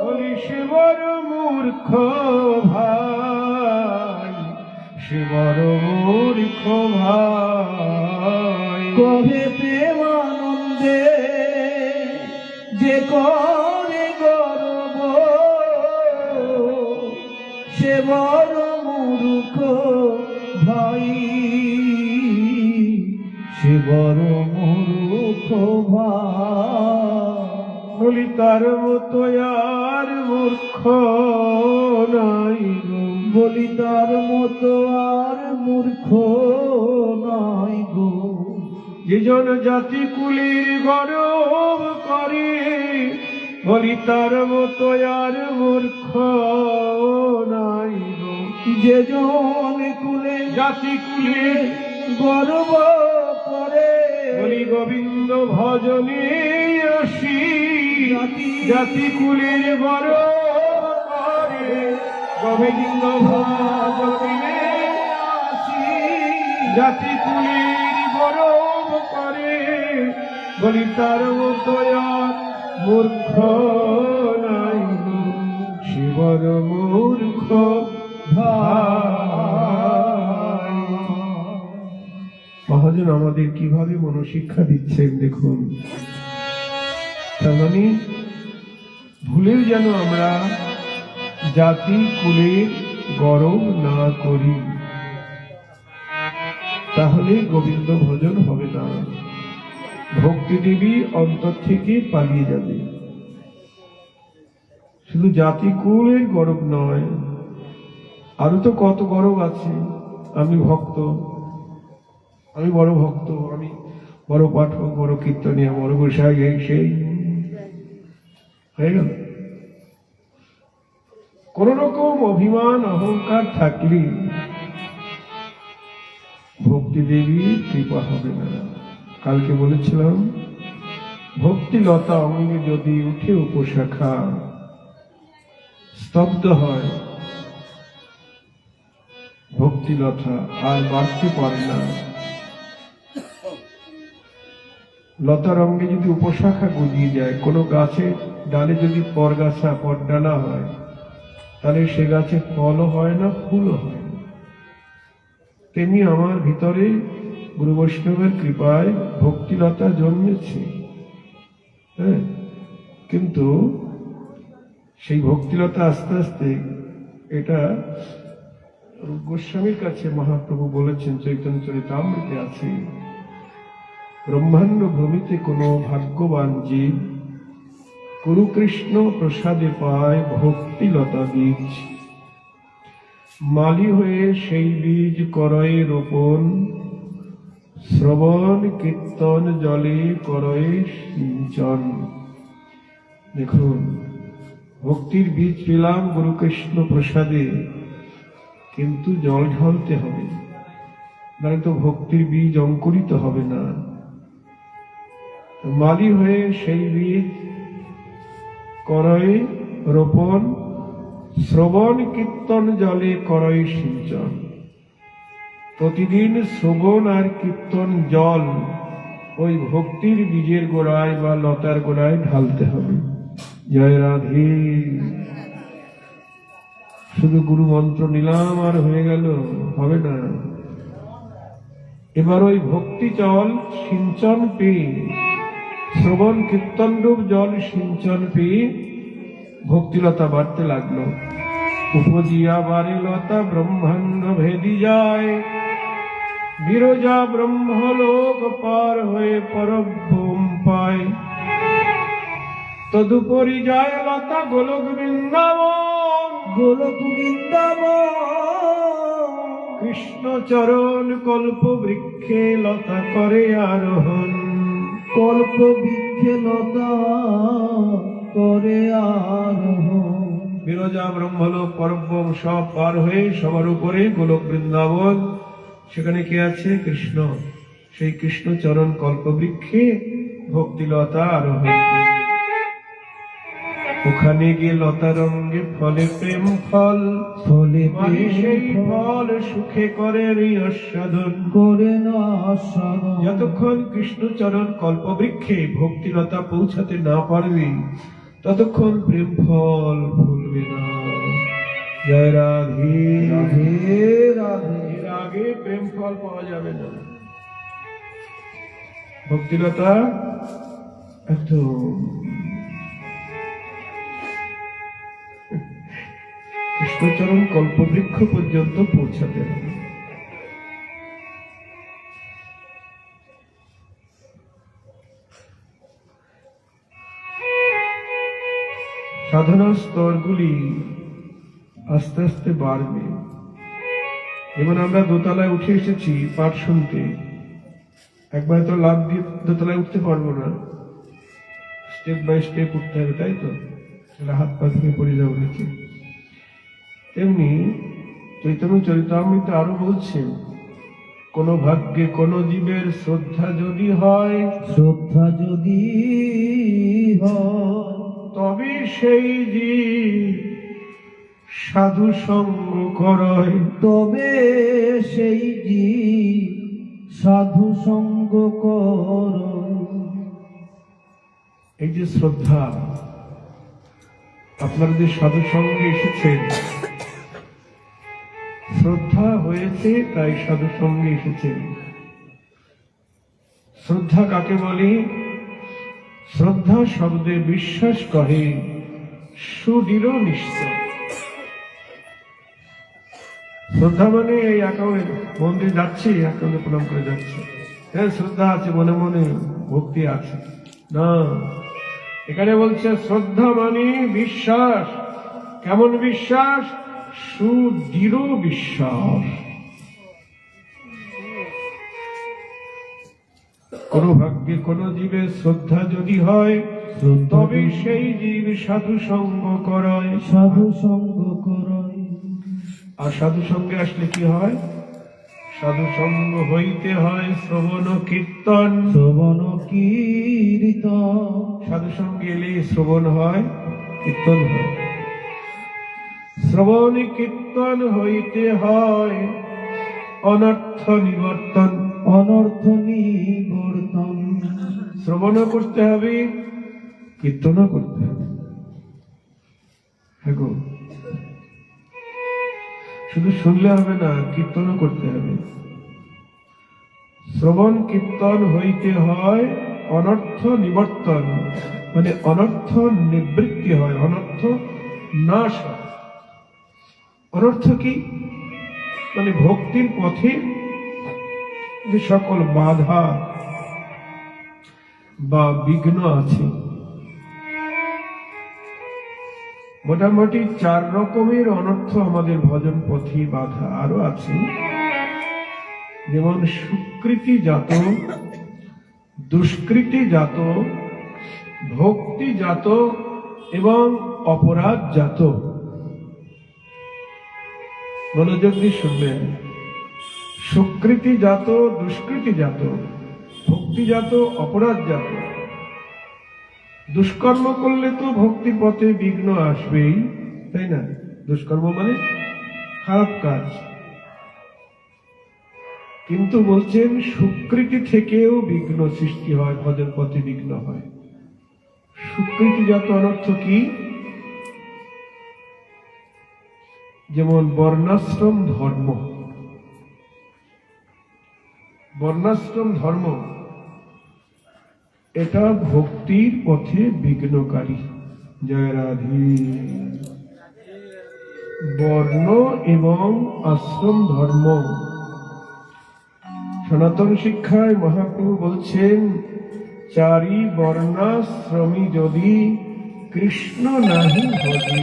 বলি সে বড় মূর্খ ভাই, সে বড় মূর্খ ভাই। কহে প্রেমানন্দে যে করে গর্ব, সে বড় মূর্খ ভাই, সে বড় মূর্খ ভাই। বলি তার মতো আর মূর্খ নাই গো, বলি তার মতো আর মূর্খ নাই গো। যে জন জাতি কুলের গর্ব করে, বলি তার মতো আর মূর্খ নাই গো। যে জন কুলে জাতি কুলে গর্ব করে, বলি গোবিন্দ ভজনে আসি, জাতি কুলের গর্ব করে, গোবিন্দ ভজনে আসি, জাতি কুলের গর্ব করে, বলি তার মতো আর মূর্খ নাই গো, সে বড় মূর্খ ভাই। মহাজন আমাদের কিভাবে মনোশিক্ষা দিচ্ছেন দেখুন। তার মানে ভুলেও যেন আমরা জাতি কুলের গর্ব না করি, তাহলে গোবিন্দ ভজন হবে না, ভক্তি দেবী অন্তর থেকে পালিয়ে যাবে। শুধু জাতি কুলের গর্ব নয়, আরো তো কত গর্ব আছে। আমি ভক্ত, আমি বড় ভক্ত, আমি বড় পাঠক, বড় কীর্তনিয়া, বড় গোসাই, এই সেই হয়ে গেল। কোন রকম অভিমান অহংকার থাকলে ভক্তি দেবী কৃপা হবে না। কালকে বলেছিলাম, ভক্তি লতা অঙ্গে যদি উঠে উপশাখা, স্তব্ধ হয় ভক্তি লতা, আর বাড়তে পারে না। লতার অঙ্গে যদি উপশাখা গজিয়ে যায়, কোনো গাছের ডালে যদি পরগাছা পরডালা হয়, তাহলে সে গাছে ফলও হয় না, ফুলও হয় না। তেমনি আমার ভিতরে গুরু বৈষ্ণবের কৃপায় ভক্তিলতা জন্মেছে, হ্যাঁ, কিন্তু সেই ভক্তিলতা আস্তে আস্তে, এটা রূপ গোস্বামীর কাছে মহাপ্রভু বলেছেন, চৈতন্য চরিতামৃতে আছে, ব্রহ্মাণ্ড ভ্রমিতে কোন ভাগ্যবান জীব গুরুকৃষ্ণ প্রসাদে পায় ভক্তিলতা বীজ, মালি হয়ে সেই বীজ করয়ে রোপণ, শ্রবণ কীর্তন জলে করয়ে সিঞ্চন। দেখুন, ভক্তির বীজ পেলাম গুরুকৃষ্ণ প্রসাদে, কিন্তু জল ঢালতে হবে, নয় তো ভক্তির বীজ অঙ্কুরিত হবে না। মালি হয়ে সেই বীজ করয় রোপণ, শ্রবণ কীর্তন জলে করয় সিঞ্চন। প্রতিদিন শ্রবণ আর কীর্তন জল ওই ভক্তির বীজের গোড়ায় বা লতার গোড়ায় ঢালতে হবে। জয় রাধে। শুধু গুরু মন্ত্র নিলাম আর হয়ে গেল, হবে না। এবার ওই ভক্তি জল সিঞ্চন পেয়ে, শ্রবণ কীর্তন রূপ জল সিঞ্চন পেয়ে ভক্তিলতা বাড়তে লাগলো। উপজিয়া বারে লতা ব্রহ্মাণ্ড ভেদি যায়, বিরজা ব্রহ্মলোক পার হয়ে পরব্রহ্ম পায়। তদুপরি যায় লতা গোলক বৃন্দাবন, গোলক বৃন্দাবন। কৃষ্ণ চরণ কল্প বৃক্ষে লতা করে আরোহণ, কল্প বৃক্ষে লতা করে আরোহণ। বিরজা, ব্রহ্মলোক, পরব্রহ্ম সব পার হয়ে সবার উপরে গোলক বৃন্দাবন, সেখানে কে আছে? কৃষ্ণ। সেই কৃষ্ণ চরণ কল্পবৃক্ষে ভক্তিলতা আরোহণ করলেন। ওখানে গিয়ে লতা রঙ্গে ফলে প্রেম ফল, ফলে মানে সেই ফল সুখে করে আস্বাদন। করে না আস্বাদন। যতক্ষণ কৃষ্ণচরণ কল্পবৃক্ষে ভক্তিলতা পৌঁছাতে না পারবে ততক্ষণ প্রেম ফল ফুলবে না। জয় রাধে রাধে রাধে। এর আগে প্রেম ফল পাওয়া যাবে না। ভক্তিলতা একদম কৃষ্ণচরণ কল্পবৃক্ষ পর্যন্ত পৌঁছাতে হবে। সাধনার স্তরগুলি আস্তে আস্তে বাড়বে। যেমন আমরা দোতলায় উঠে এসেছি পাঠ শুনতে, একবার তো লাভ দিয়ে দোতলায় উঠতে পারবো না, স্টেপ বাই স্টেপ উঠতে হবে, তাই তো? হাত পা থেকে পড়ে যাবো নিচে। তেমনি চৈতন্য চরিতামৃতে আরো বলছেন, কোন ভাগ্যে কোন জীবের শ্রদ্ধা যদি হয়, শ্রদ্ধা যদি হয়, তবে সেই জীব সাধু সঙ্গ করয়। তবে সেই জীব সাধু সঙ্গ কর। এই যে শ্রদ্ধা, আপনারা যে সাধু সঙ্গে এসেছেন, শ্রদ্ধা হয়েছে তাই সাধু সঙ্গে এসেছেন। শ্রদ্ধা কাকে বলে? শ্রদ্ধা শব্দে বিশ্বাস করে সুদৃঢ় নিশ্চয়। শ্রদ্ধা মানে এই একাউন্টে মন্দির যাচ্ছি, একাউন্টে প্রণাম করে যাচ্ছে, হ্যাঁ শ্রদ্ধা আছে, মনে মনে ভক্তি আছে না। এখানে বলছে শ্রদ্ধা মানে বিশ্বাস। কেমন বিশ্বাস? সুদৃঢ় বিশ্বাস। কোন ভাগ্যে কোন জীবের শ্রদ্ধা যদি হয়, তবে সেই জীব সাধু সঙ্গ করয়। সাধু সঙ্গ করয়। আর সাধু সঙ্গে আসলে কি হয়? সাধু সঙ্গ হইতে হয় শ্রবণ কীর্তন। শ্রবণ কীর্তন। সাধু সঙ্গে এলে শ্রবণ হয়, কীর্তন হয়। শ্রবণ কীর্তন হইতে হয় অনর্থ নিবর্তন। অনর্থ নিবর্তন। শ্রবণও করতে হবে, কীর্তনও করতে হবে। হ্যাঁ গো, শুধু শুনলে হবে না, কীর্তনও করতে হবে। শ্রবণ কীর্তন হইতে হয় অনর্থ নিবর্তন, মানে অনর্থ নিবৃত্তি হয়, অনর্থ নাশ হয়। অনর্থ কি? মানে ভক্তির পথে যে সকল বাধা বা বিঘ্ন আছে, মোটামুটি 4 রকমের অনর্থ আমাদের ভজন পথে বাধা আরো আছে। যেমন সুকৃতিজাত, দুষ্কৃতিজাত, ভক্তিজাত এবং অপরাধজাত। মনোযোগ দিয়ে শুনবেন। সুকৃতিজাত, দুষ্কৃতিজাত, ভক্তিজাত, অপরাধজাত। দুষ্কর্ম করলে তো ভক্তি পথে বিঘ্ন আসবেই, তাই না? দুষ্কর্ম মানে খারাপ কাজ। কিন্তু বলছেন সুকৃতি থেকেও বিঘ্ন সৃষ্টি হয়, ভজন পথে বিঘ্ন হয়। সুকৃতিজাত অনর্থ কি? যেমন বর্ণাশ্রম ধর্ম। বর্ণাশ্রম ধর্ম এটা ভক্তির পথে বিঘ্নকারী। জয় রাধে। বর্ণ এবং আশ্রম ধর্ম, সনাতন শিক্ষায় মহাপ্রভু বলছেন, 4 বর্ণাশ্রমী যদি কৃষ্ণ নাহি ভজি,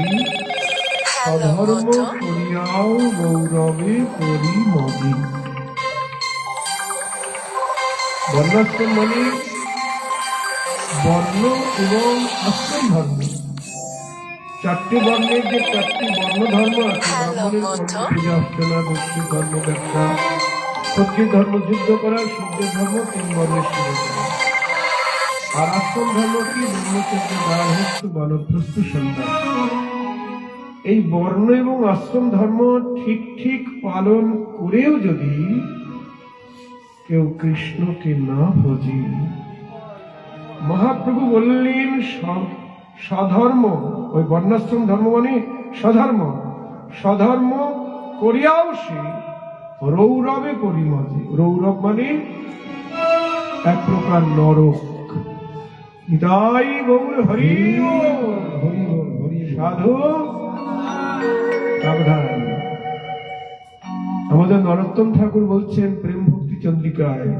অধর্ম করিয়াও গৌরবে করি মজি। বর্ণাশ্রম মানে বর্ণ এবং আশ্রম ধর্ম, চারটি বর্ণের যে চারটি বর্ণ ধর্ম আছে, ব্রাহ্মণের কর্ম অর্চনা, বৈষ্ণব ধর্ম ব্যবসা, ক্ষত্রিয় ধর্ম যুদ্ধ করা, শূদ্র ধর্ম তিন বর্ণের শুরু করা। আর আশ্রম ধর্ম কি? ব্রহ্মচর্য, গার্হস্থ্য, বানপ্রস্থ, সন্ন্যাস। এই বর্ণ এবং আশ্রম ধর্ম ঠিক ঠিক পালন করেও যদি কেউ কৃষ্ণকে না ভজে, মহাপ্রভু বললেন স্বধর্ম, ওই বর্ণাশ্রম ধর্ম মানে স্বধর্ম, স্বধর্ম করিয়াও সে রৌরবে পরিমতে। রৌরব মানে এক প্রকার নরক। নিতাই গৌর হরি হরি হরি। সাধু সাবধান। আমাদের নরোত্তম ঠাকুর বলছেন প্রেম ভক্তি চন্দ্রিকায়,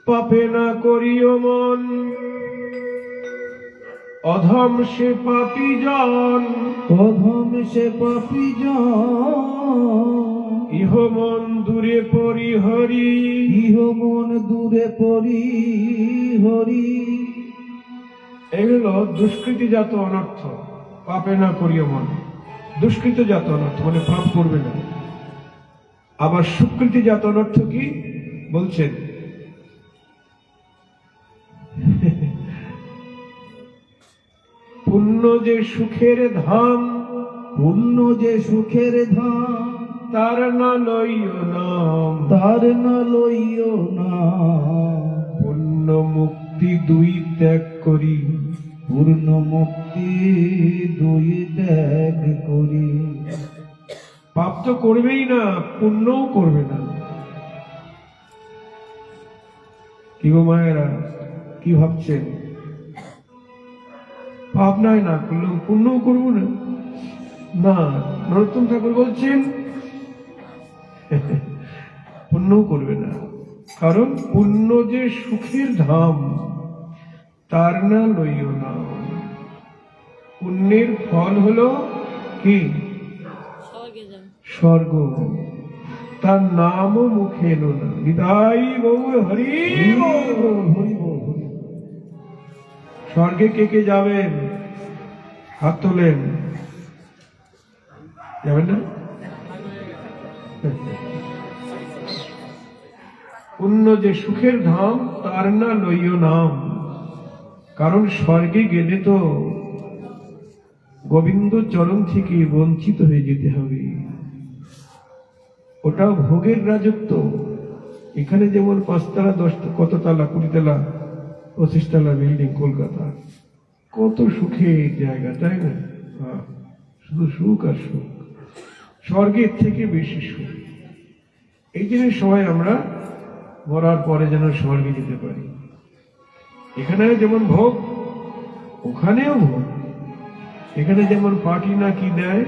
পাপে না করিও মন, অধম সে পাপী জন, অধম সে পাপী জন, ইহ মন দূরে পরি হরি, ইহ মন দূরে পরি হরি। এগুলো দুষ্কৃতিজাত অনর্থ। পাপে না করিও মন, দুষ্কৃতজাত অনর্থ মানে পাপ করবে না। আবার সুকৃতিজাত অনর্থ কি বলছেন? পুণ্য যে সুখের ধাম, পুণ্য যে সুখের ধাম, তার না লইও নাম, তার না লইও না। পুণ্য মুক্তি দুই ত্যাগ করি, পূর্ণ মুক্তি দুই ত্যাগ করি। পাপ তো করবেই না, পুণ্যও করবে না। কি গো মায়েরা, কি ভাবছেন? পাপ নয় না করলেও পুণ্যও করবো না? না, নরোত্তম ঠাকুর বলছেন পুণ্যও করবে না। কারণ পুণ্য যে সুখের ধাম, তার না লইও না। পুণ্যের ফল হলো কি? স্বর্গ। তার নামও মুখে এলো না। নিতাই গৌর হরি হরি। স্বর্গে কে কে যাবেন? হাত তোলেন। যাবেন না? পুণ্য যে সুখের ধাম, তার না লইও নাম। কারণ স্বর্গে গেলে তো গোবিন্দ চরণ থেকে বঞ্চিত হয়ে যেতে হবে। ওটাও ভোগের রাজত্ব। এখানে যেমন 5 তলা 10 কত তলা 20 তলা 25 তলা বিল্ডিং কলকাতা, কত সুখের জায়গা, তাই না? শুধু সুখ আর সুখ। স্বর্গের থেকে বেশি সুখ। এই জন্য সবাই আমরা মরার পরে যেন স্বর্গে যেতে পারি। এখানে যেমন ভোগ, ওখানেও ভোগ। এখানে যেমন পার্টি না কি দেয়,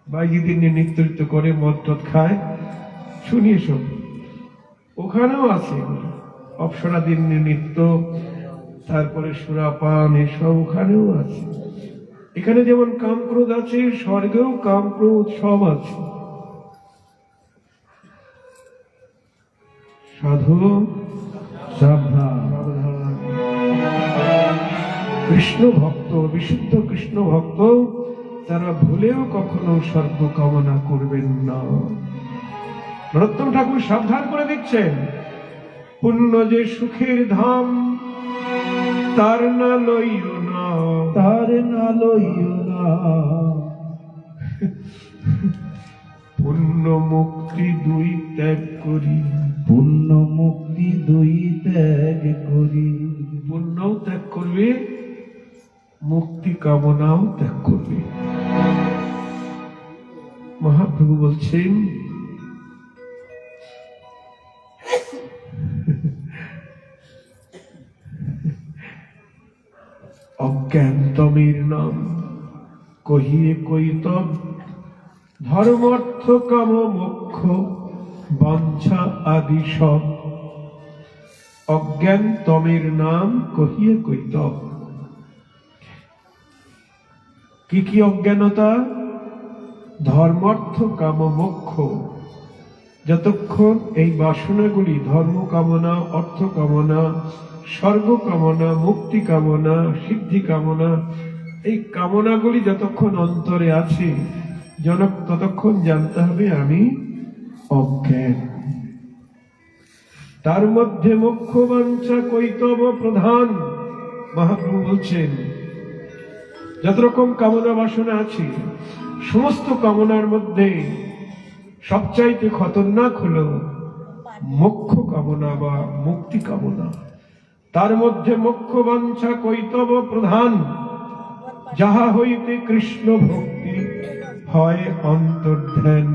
বাইজিদের নিয়ে নৃত্য করে, মদ টদ খায়, শুনিয়ে সব, ওখানেও আছে অপ্সরাদের নৃত্য, তারপরে সুরাপান, এসব ওখানেও আছে। এখানে যেমন কাম ক্রোধ আছে, স্বর্গেও কাম ক্রোধ সব আছে। সাধু সাবধান। কৃষ্ণ ভক্ত, বিশুদ্ধ কৃষ্ণ ভক্ত, তারা ভুলেও কখনো স্বর্গ কামনা করবেন না। নরোত্তম ঠাকুর সাবধান করে দিচ্ছেন, পুণ্য যে সুখের ধাম, তার না লইও না, তার না লইও না। পুণ্য মুক্তি দুই ত্যাগ করি, পুণ্য মুক্তি দুই ত্যাগ করি। পুণ্যও ত্যাগ করবে, মুক্তি কামনাও ত্যাগ করবে। মহাপ্রভু বলছেন, অজ্ঞান তমের নাম কহিয়ে কৈতব, ধর্মার্থ কাম মোক্ষ বাঞ্ছা আদি সব। অজ্ঞান তমের নাম কহিয়ে কৈতব। কি কি অজ্ঞানতা? ধর্মার্থ কাম মোক্ষ। যতক্ষণ এই বাসনাগুলি, ধর্ম কামনা, অর্থ কামনা, স্বর্গ কামনা, মুক্তি কামনা, সিদ্ধি কামনা, এই কামনাগুলি যতক্ষণ অন্তরে আছে জনক ততক্ষণ জানতে হবে আমি অজ্ঞান। তার মধ্যে মোক্ষ বাঞ্ছা কৈতব প্রধান। মহাপ্রভু বলছেন যত রকম কামনা বাসনা আছে সমস্ত কামনার মধ্যে সবচাইতে খতরনাক হলো মোক্ষ কামনা বা মুক্তি কামনা। তার মধ্যে মোক্ষ বাঞ্ছা কৈতব প্রধান, যাহা হইতে কৃষ্ণ ভক্তি হয় অন্তর্ধ্যান।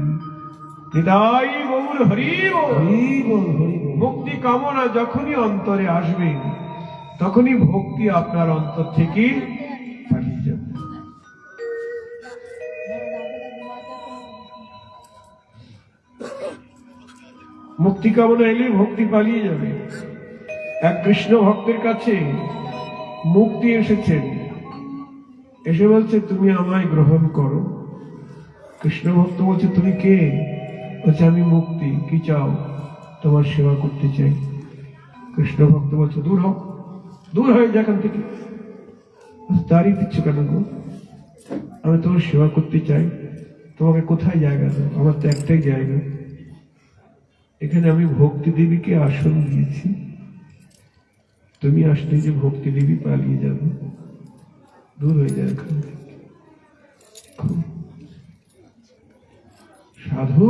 হৃদয় গৌর হরি বল। মুক্তি কামনা যখনই অন্তরে আসবে তখনই ভক্তি আপনার অন্তর থেকে পালিয়ে যাবে। মুক্তি কামনা এলে ভক্তি পালিয়ে যাবে। এক কৃষ্ণ ভক্তের কাছে মুক্তি এসেছেন, এসে বলছে তুমি আমায় গ্রহণ করো। কৃষ্ণ ভক্ত বলছে তুমি কে? বলছে আমি মুক্তি, কি চাও? তোমার সেবা করতে চাই। কৃষ্ণ ভক্ত বলছে দূর হোক, দূর হয়ে যা এখান থেকে। তারই দিচ্ছ কেন গো? আমি তোমার সেবা করতে চাই, তোমাকে কোথায় জায়গা দাও? আমার তো একটাই জায়গা, এখানে আমি ভক্তি দেবীকে আসন দিয়েছি, তুমি আসলে যে ভক্তি দেবী পালিয়ে যাবে, দূর হয়ে যায় এখান থেকে। সাধু,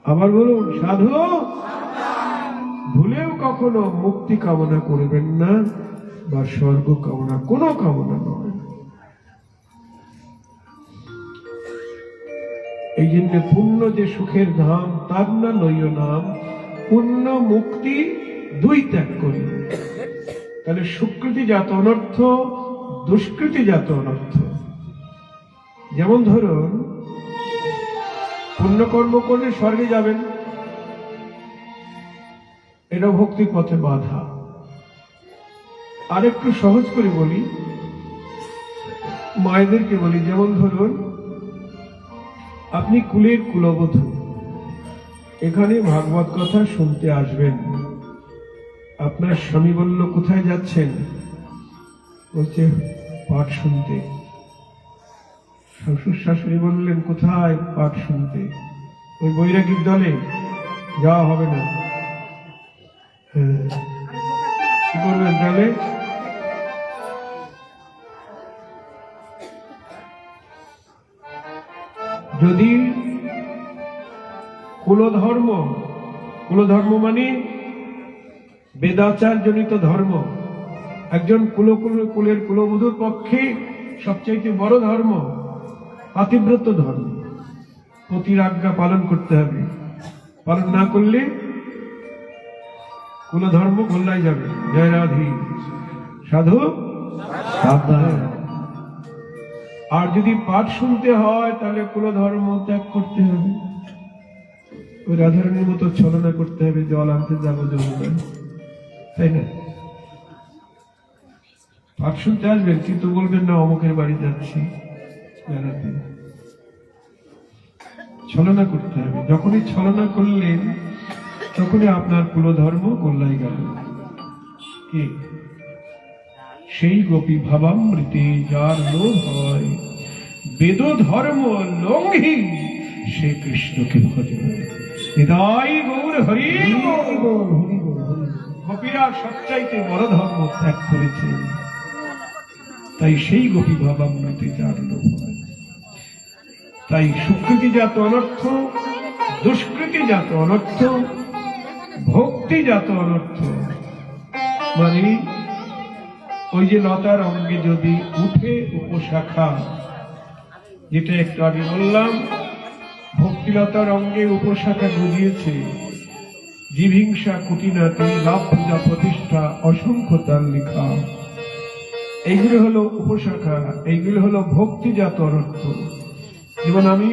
আবার বলুন সাধু, ভুলেও কখনো মুক্তি কামনা করবেন না বা স্বর্গ কামনা, কোনো কামনা নয়। এই জন্য পুণ্য যে সুখের ধাম, তার না লইও নাম, পুণ্য মুক্তি দুই ত্যাগ করি। তাহলে সুকৃতি জাত অনর্থ, দুষ্কৃতি জাত অনর্থ। যেমন ধরুন পুণ্যকর্ম করলে স্বর্গে যাবেন, এটা ভক্তির পথে বাধা। আর একটু সহজ করে বলি, মায়েদেরকে বলি, যেমন ধরুন আপনি কুলের কুলবধূ, এখানে ভাগবত কথা শুনতে আসবেন। আপনার স্বামী বলল কোথায় যাচ্ছেন? বলছে পাঠ শুনতে। শ্বশুর শাশুড়ি বললেন কোথায়? পাঠ শুনতে। ওই বৈরাগীর দলে যাওয়া হবে না। কি করবেন তাহলে? যদি কুলধর্ম, কুলধর্ম মানে বেদাচার জনিত ধর্ম, একজন কুলের কুলবধূর পক্ষে সবচাইতে বড় ধর্ম পাতিব্রত ধর্ম। পতির আজ্ঞা পালন করতে হবে, পালন না করলে কুলধর্ম গোল্লাই যাবে। জয় রাধি। সাধু সাবধান। আর যদি পাঠ শুনতে হয় তাহলে কুলধর্ম ত্যাগ করতে হবে। ওই রাধারানীর মতো ছলনা করতে হবে, জল আনতে যাবো যমুনায়, তাই না? পাঠ শুনতে আসবেন কিন্তু বলবেন না অমুকের বাড়ি যাচ্ছি বেড়াতে। ছলনা করতে হবে। যখনই ছলনা করলেন তখনই আপনার কুলধর্ম গোল্লাই গেল। কি? সেই গোপী ভাবামৃতে যার লোভ হয়, বেদ ধর্ম লঙ্ঘি সে কৃষ্ণকে ভজে। হৃদয় গৌর হরি বল। গোপীরা সবচাইতে বড় ধর্ম ত্যাগ করেছে, তাই সেই গোপী ভাবামৃতে যার লোভ হয়। তাই সুকৃতি জাত অনর্থ, দুষ্কৃতি জাত অনর্থ, ভক্তি জাত অনর্থ। মানে ওই যে লতার অঙ্গে যদি উঠে উপশাখা, যেটা একটু আগে বললাম, ভক্তিলতার অঙ্গে উপশাখা গজিয়েছে, জীবহিংসা কুটিনাটি, লাভ পূজা প্রতিষ্ঠা, অসংখ্য তার লেখা, এইগুলো হলো উপশাখা, এইগুলো হলো ভক্তিজাত অনর্থ। যেমন আমি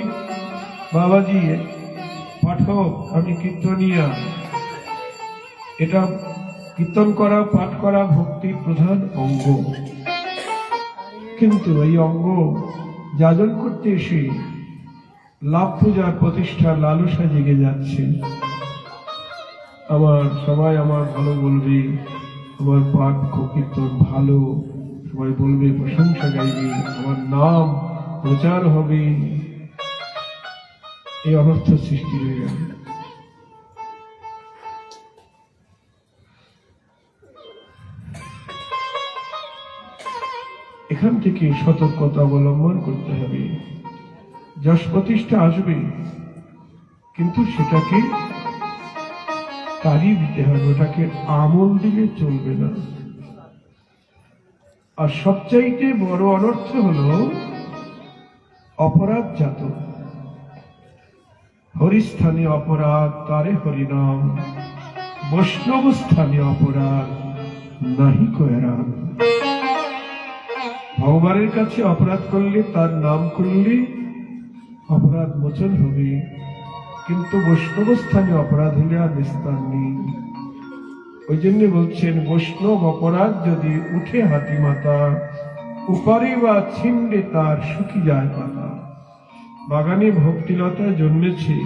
বাবাজি পাঠক, আমি কীর্তনিয়া, এটা কীর্তন করা, পাঠ করা ভক্তির প্রধান অঙ্গ। কিন্তু এই অঙ্গ যাজন করতে এসে লাভ পূজার প্রতিষ্ঠার লালসা জেগে যাচ্ছে। সবাই আমার ভালো বলবে, আমার পাঠ কীর্তন ভালো, সবাই বলবে, প্রশংসা গাইবে, আমার নাম প্রচার হবে। এই অনর্থ সৃষ্টি হয়ে গেল। এখান থেকে সতর্কতা অবলম্বন করতে হবে। যশ প্রতিষ্ঠা আসবে, কিন্তু সেটাকে তাড়িয়ে দিতে হবে, ওটাকে আমল দিলে চলবে না। আর সবচাইতে বড় অনর্থ হল অপরাধজাত। হরিস্থানে অপরাধ তারে হরিনাম, বৈষ্ণব স্থানে অপরাধ নাহি কয়রাম। ভগবানের কাছে অপরাধ করলে, তার নাম করলে অপরাধ মোচন হবে, কিন্তু বৈষ্ণব স্থানে অপরাধ হলে আর নিস্তার নেই। ওই জন্য বলছেন, বৈষ্ণব অপরাধ যদি উঠে হাতি মাথা, উপারে বা ছিন্ডে তার শুকি যায় পাতা। বাগানে ভক্তিলতা জন্মেছে,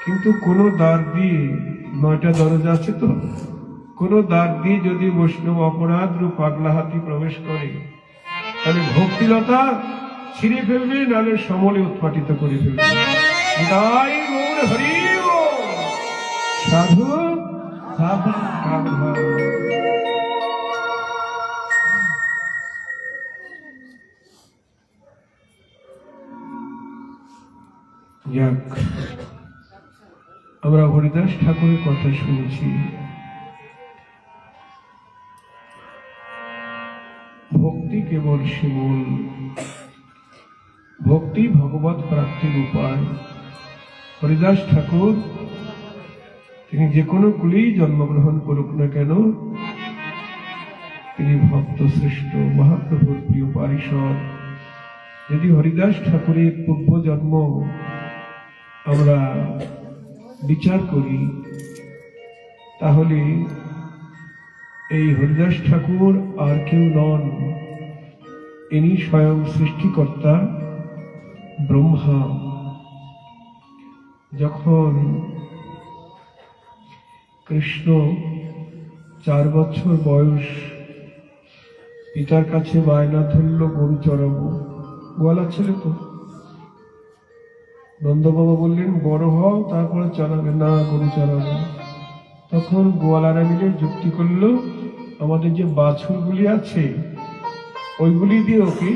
কিন্তু কোন দ্বার দিয়ে, 9টা দরজা আছে তো, কোন দ্বার দিয়ে যদি বৈষ্ণব অপরাধ রূপ পাগলা হাতি প্রবেশ করে, তাহলে ভক্তিলতা ছিঁড়ে ফেলবে, নাহলে সমলে উৎপাটিত করে ফেলবে। তাই গৌর হরি সাধু যাক, আমরা হরিদাস ঠাকুরের কথা শুনেছি। ভক্তি কেবল শিমূল, ভক্তি ভগবত প্রাপ্তির উপায়। হরিদাস ঠাকুর তিনি যে কোনো কুলেই জন্মগ্রহণ করুক না কেন, তিনি ভক্ত শ্রেষ্ঠ, মহাপ্রভুর প্রিয় পারিষদ। যদি হরিদাস ঠাকুরের পূর্ব জন্ম আমরা বিচার করি, তাহলে এই হরিদাস ঠাকুর আর কেউ নন, ইনি স্বয়ং সৃষ্টিকর্তা ব্রহ্মা। যখন কৃষ্ণ 4 বছর বয়স, পিতার কাছে বায়না ধরল, গরু চড়াবো। গোয়ালা ছেলে তো, নন্দবাবা বললেন, বড় হও তারপরে চড়াবে। না, গরু চড়াবো। তখন গোয়ালারা মিলে যুক্তি করলো, আমাদের যে বাছুরগুলি আছে ওইগুলি দিয়ে ওকে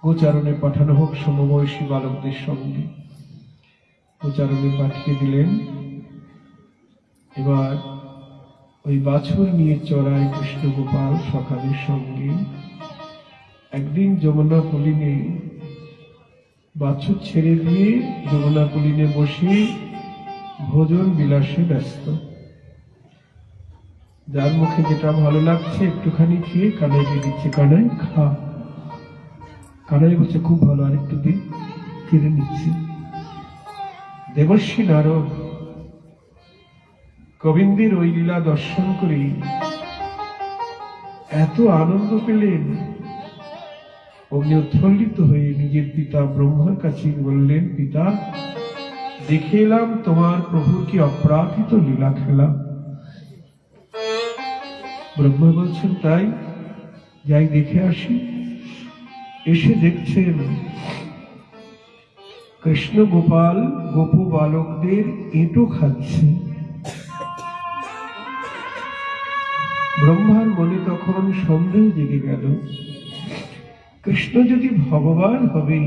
গোচারণে পাঠানো হোক সমবয়সী বালকদের সঙ্গে। গোচারণে পাঠিয়ে দিলেন। এবার ওই বাছুর নিয়ে চড়ায় কৃষ্ণ গোপাল সকালের সঙ্গে। একদিন যমুনা পুলিনে বাছুর ছেড়ে দিয়ে যমুনা পুলিনে বসে ভোজন বিলাসে ব্যস্ত। যার মুখে যেটা ভালো লাগছে একটুখানি খেয়ে কানাইকে দিচ্ছে, কানাই খা। কানাই বলছে, খুব ভালো, আরেকটু দিন, কেড়ে নিচ্ছি। দেবর্ষী নারদ গোবিন্দের ওই লীলা দর্শন করে এত আনন্দ পেলেন, অমনি উৎফুল্লিত হয়ে নিজের পিতা ব্রহ্মার কাছে বললেন, পিতা, দেখে এলাম তোমার প্রভুর কি অপ্রাকৃত লীলা খেলা। ব্রহ্মা বলছেন, তাই, যাই দেখে আসি। এসে দেখছেন কৃষ্ণ গোপাল গোপু বালকদের এঁটো খাচ্ছে। ব্রহ্মার মনে তখন সন্দেহ জেগে গেল, কৃষ্ণ যদি ভগবান হবে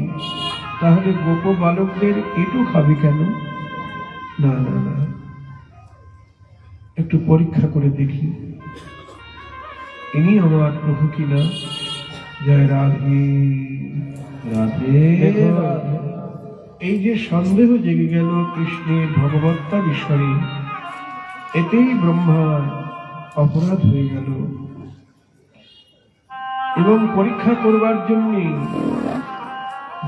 তাহলে গোপ বালকদের এঁটো খাবে কেন? না না না, একটু পরীক্ষা করে দেখি ইনি আমার প্রভু কিনা। জয় রাধে রাধে। এই যে সন্দেহ জেগে গেল কৃষ্ণের ভগবত্তা বিষয়ে, এতেই ব্রহ্মার অপরাধ হয়ে গেল। এবং পরীক্ষা করবার জন্য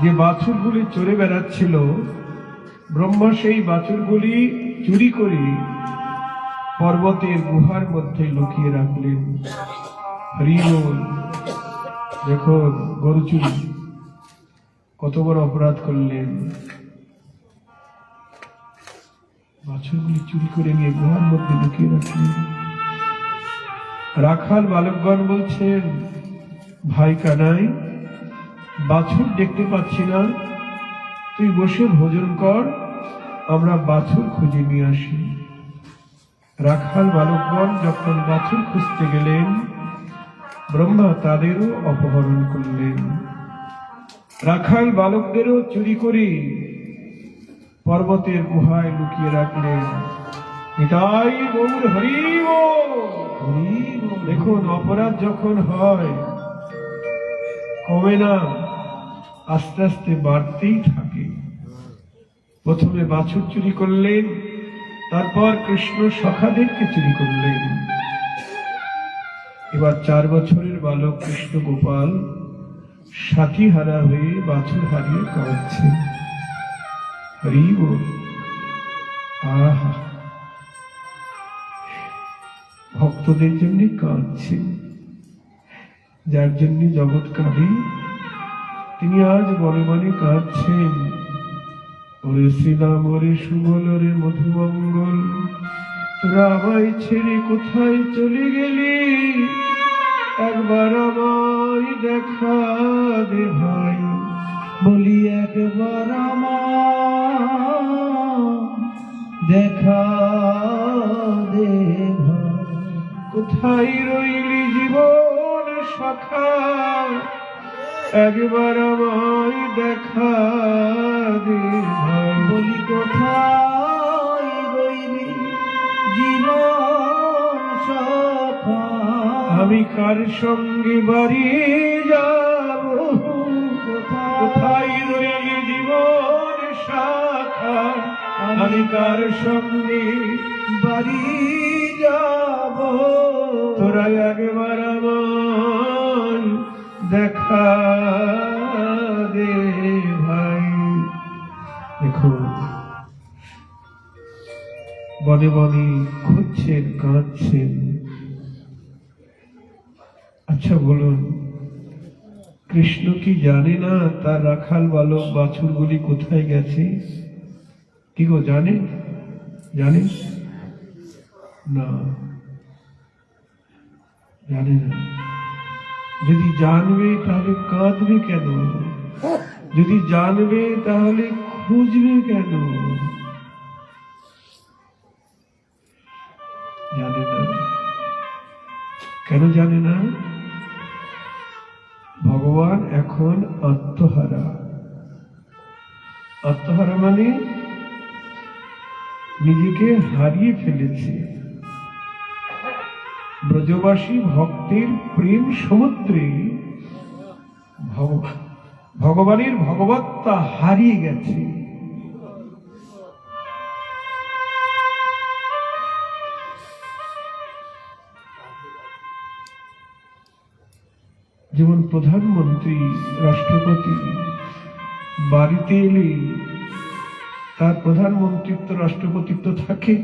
যে বাছুরগুলি চড়ে বেড়াচ্ছিল, ব্রহ্মা সেই বাছুরগুলি চুরি করে পর্বতের গুহার মধ্যে লুকিয়ে রাখলেন। হরি বল। দেখুন, গরু চুরি কত বড় অপরাধ করলেন। বাছুরগুলি চুরি করে নিয়ে গুহার মধ্যে লুকিয়ে রাখলেন। রাখাল বালকগণ বলছেন, ভাই কানাই, বাছুর দেখতে পাচ্ছি না, তুই বসে ভোজন কর, আমরা বাছুর খুঁজে নিয়ে আসি। রাখাল বালকগণ যখন বাছুর খুঁজতে গেলেন, ব্রহ্মা তাদেরও অপহরণ করলেন। রাখাল বালকদেরও চুরি করে পর্বতের গুহায় লুকিয়ে রাখলেন। নিতাই গৌর হরি বল। দেখুন, অপরাধ যখন হয় কমে না, আস্তে আস্তে বাড়তেই থাকে। প্রথমে বাছুর চুরি করলেন, তারপর কৃষ্ণ সখাদেরকে চুরি করলেন। এবার 4 বছরের বালক কৃষ্ণ গোপাল সাথী হারা হয়ে বাছুর হারিয়ে কাঁদছে। হরি বল। আহা, ভক্তদের জন্য কাঁদছে, যার জন্য জগৎ কাঁদে তিনি আজ মনে মনে কাঁদছেন। ওরে শ্রীরাম, ওরে সুবল, ওরে মধুমঙ্গল, তোরা আমায় ছেড়ে কোথায় চলে গেলি? একবার আমায় দেখা দে ভাই। বলি একবার আমার দেখা দে ভাই। কোথায় রইলি জীবন সখা? একবার আমায় দেখা দে ভাই। বলি কোথায় রইলি জীবন সখা? আমি কার সঙ্গে বাড়ি যাব? কোথায় রইলি জীবন সখা? আমি কার সঙ্গে বাড়ি যাব? তোরা একবার আমায় দেখা দে ভাই। দেখুন, বনে বনে খুঁজছেন, কাঁদছেন। আচ্ছা বলুন, কৃষ্ণ কি জানে না তার রাখাল বালক বাছুরগুলি কোথায় গেছে? কি গো, জানে? জানে না, জানে না। যদি জানবে তাহলে কাঁদবে কেন? যদি জানবে তাহলে খুঁজবে কেন? জানে না। কেন জানে না? ভগবান এখন আত্মহারা। আত্মহারা মানে নিজেকে হারিয়ে ফেলেছে। ব্রজবাসী ভক্তের প্রেম সমুদ্রে ভগবানের ভগবত্তা হারিয়ে গেছে। যেমন প্রধানমন্ত্রী, রাষ্ট্রপতি বাড়িতে এলে তার প্রধানমন্ত্রিত্ব রাষ্ট্রপতিত্ব থাকে,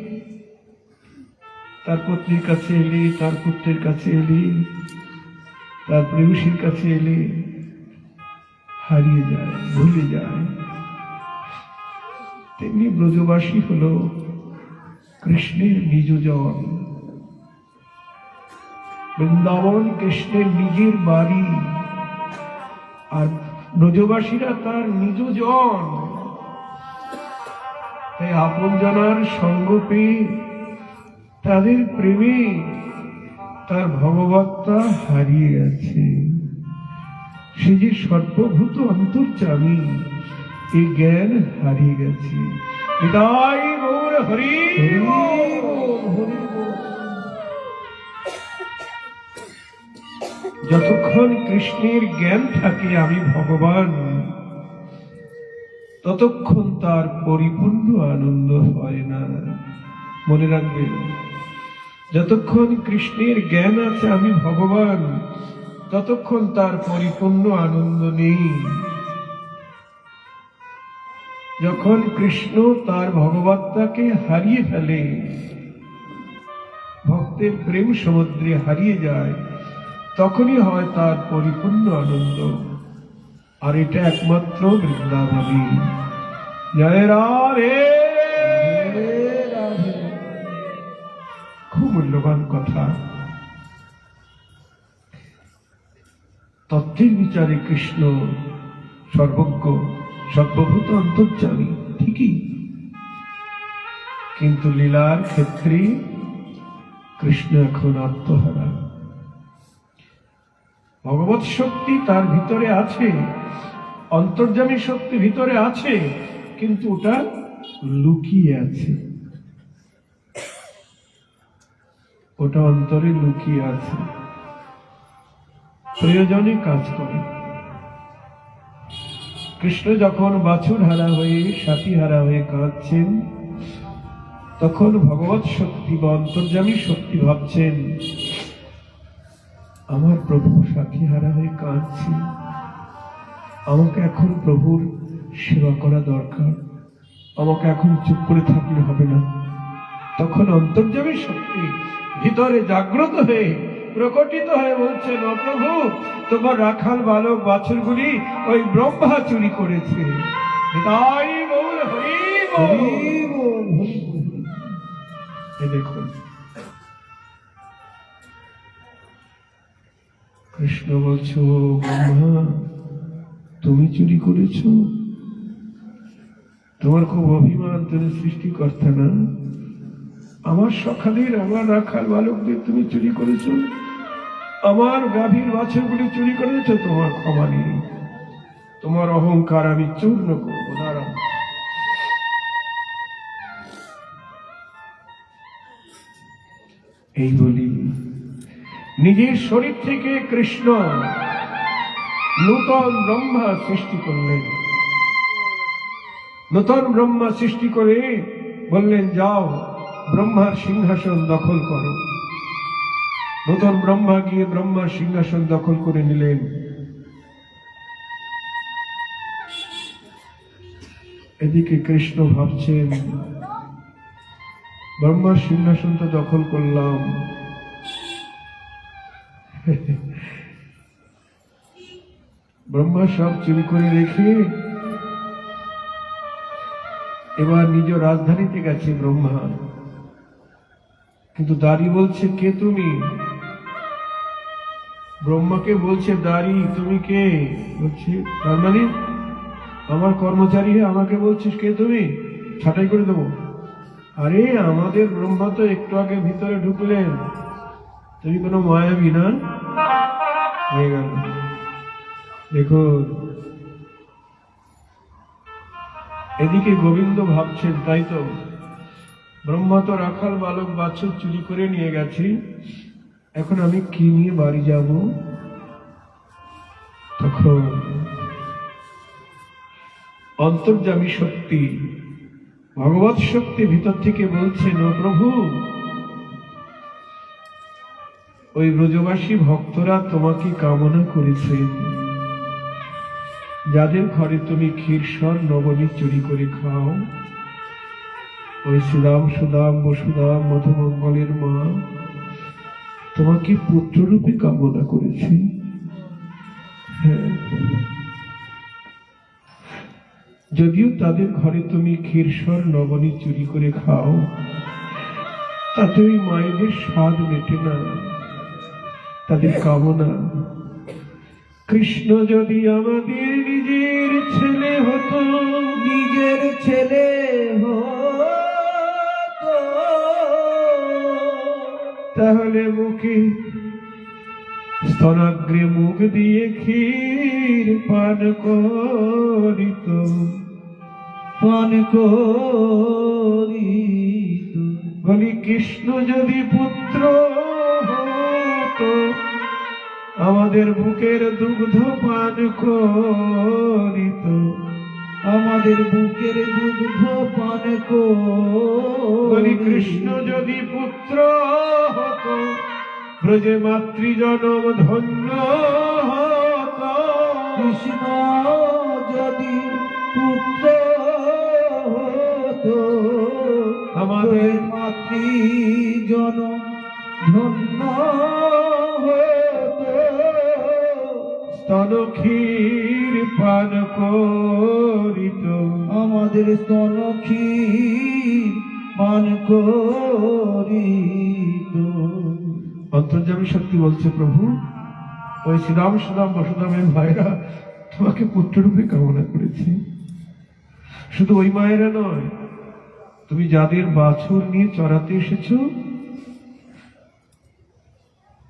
তার পত্নীর কাছে এলে, তার পুত্রের কাছে এলে, তার প্রেয়সীর কাছে এলে হারিয়ে যায়, ভুলে যায়। তেমনি ব্রজবাসী হল কৃষ্ণের নিজজন। বৃন্দাবন কৃষ্ণের নিজের বাড়ি, আর ব্রজবাসীরা তার নিজজন। তাই আপন জনার সঙ্গ পেয়ে তাদের প্রেমে তার ভগবত্তা হারিয়ে গেছে। সে যে সর্বভূত অন্তর্যামী, এই জ্ঞান হারিয়ে গেছে। নিতাই গৌর হরি বল। যতক্ষণ কৃষ্ণের জ্ঞান থাকে আমি ভগবান, ততক্ষণ তার পরিপূর্ণ আনন্দ হয় না। মনে রাখবেন, যতক্ষণ কৃষ্ণের জ্ঞান আছে আমি ভগবান, ততক্ষণ তার পরিপূর্ণ আনন্দ নেই। যখন কৃষ্ণ তার ভগবত্তাকে হারিয়ে ফেলে, ভক্তের প্রেম সমুদ্রে হারিয়ে যায়, তখনই হয় তার পরিপূর্ণ আনন্দ। আর এটা একমাত্র বৃন্দাবনী। জয় রাধে। মূল্যবান কথা। তত্ত্বের বিচারে কৃষ্ণ সর্বজ্ঞ, সর্বভূত অন্তর্যামী ঠিকই, কিন্তু লীলার ক্ষেত্রে কৃষ্ণ এখন আত্মহারা। ভগবৎ শক্তি তার ভিতরে আছে, অন্তর্যামী শক্তি ভিতরে আছে, কিন্তু ওটা লুকিয়ে আছে, ওটা অন্তরে লুকিয়ে আছে, প্রয়োজনে কাজ করে। কৃষ্ণ যখন বাছুর হারা হয়ে, সাথী হারা হয়ে কাঁদছেন, তখন ভগবৎ শক্তি বা অন্তর্যামী শক্তি ভাবছেন, আমার প্রভু সাথী হারা হয়ে কাঁদছে, আমাকে এখন প্রভুর সেবা করা দরকার, আমাকে এখন চুপ করে থাকলে হবে না। তখন অন্তর্যামী শক্তি ভিতরে জাগ্রত হয়ে প্রকটিত হয়ে বলছেন, ও প্রভু, তোমার রাখাল বালক বাছুরগুলি ওই ব্রহ্মা চুরি করেছে। হৃদয় বল, হরি বল, হরি বল। এই দেখুন, কৃষ্ণ বলছো, ব্রহ্মা তুমি চুরি করেছ? তোমার খুব অভিমান, তুমি সৃষ্টিকর্তা না? আমার সখাদের, আমার রাখাল বালকদের তুমি চুরি করেছ, আমার গাভীর বাছুরগুলি চুরি করেছ, তোমার ক্ষমা নেই। তোমার অহংকার আমি চূর্ণ করবো, দাঁড়াও। এই বলি নিজের শরীর থেকে কৃষ্ণ নূতন ব্রহ্মা সৃষ্টি করলেন। নূতন ব্রহ্মা সৃষ্টি করে বললেন, যাও ব্রহ্মার সিংহাসন দখল করো। নূতন ব্রহ্মা গিয়ে ব্রহ্মার সিংহাসন দখল করে নিলেন। এদিকে কৃষ্ণ ভাবছেন, ব্রহ্মার সিংহাসন তো দখল করলাম, ব্রহ্মা সব চুরি করে রেখে এবার নিজ রাজধানীতে গেছে ব্রহ্মা। কিন্তু দাঁড়ি বলছে, কে তুমি? ব্রহ্মাকে বলছে, দাঁড়ি তুমি কে? বলছে, তার মানে আমার কর্মচারী আমাকে বলছিস কে তুমি? ছাঁটাই করে দেবো। আরে আমাদের ব্রহ্মা তো একটু আগে ভিতরে ঢুকলেন, তুমি কোনো মায়াবী না? হয়ে গেল। দেখো, এদিকে গোবিন্দ ভাবছেন, তাই তো, ব্রহ্মা তো রাখাল বালক বাছুর চুরি করে নিয়ে গেছে, এখন আমি কি নিয়ে বাড়ি যাব? তখন অন্তর্যামী শক্তি, ভগবৎ শক্তি ভিতর থেকে বলছেন, ও প্রভু, ওই ব্রজবাসী ভক্তরা তোমাকে কামনা করেছেন, যাদের ঘরে তুমি ক্ষীরসর নবনী চুরি করে খাও, ওই শ্রীরাম সুদাম বসুদাম মধুমঙ্গলের মা তোমাকে পুত্ররূপে কামনা করেছে। হ্যাঁ, যদিও তাদের ঘরে তুমি ক্ষীরসর নবনী চুরি করে খাও, তাতে ওই মায়েদের স্বাদ মেটে না, তাদের কামনা, কৃষ্ণ যদি আমাদের নিজের ছেলে হতো, নিজের ছেলে হতো, তাহলে মুখে স্তনাগ্রে মুখ দিয়ে ক্ষীর পান করিত, পান করিত। বলি কৃষ্ণ যদি পুত্র হতো, আমাদের বুকের দুগ্ধ পান করিত, আমাদের বুকের দুগ্ধ পান বলি করিত। কৃষ্ণ যদি পুত্র হতো, ব্রজে মাতৃজনম ধন্য হতো। কৃষ্ণ যদি পুত্র হতো, আমাদের মাতৃজনম ধন্য হতো। স্তন ক্ষীর পান করিত, আমাদের স্তন ক্ষীর পান করিত। অন্তর্যামী শক্তি বলছে, প্রভু ওই শ্রীরাম সুদাম বসুদামের ভাইরা তোমাকে পুত্ররূপে কামনা করেছে। শুধু ওই মায়েরা নয়, তুমি যাদের বাছুর নিয়ে চড়াতে এসেছ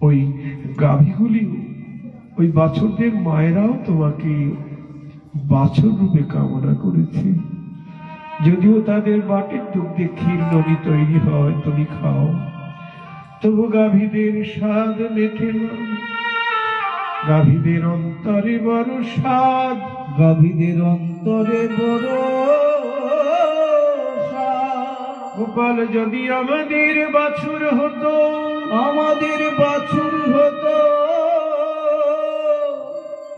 ওই গাভীগুলি, ওই বাছুরদের মায়েরাও তোমাকে বাছুর রূপে কামনা করেছে। যদিও তাদের বাটের দুগ্ধে ক্ষীর নদী তৈরি হয়, তুমি খাও, তবু গাভীদের স্বাদ মেটে না। গাভীদের অন্তরে বড় স্বাদ, গাভীদের অন্তরে বড় স্বাদ। গোপাল যদি আমাদের বাছুর হতো, আমাদের বাছুর হতো,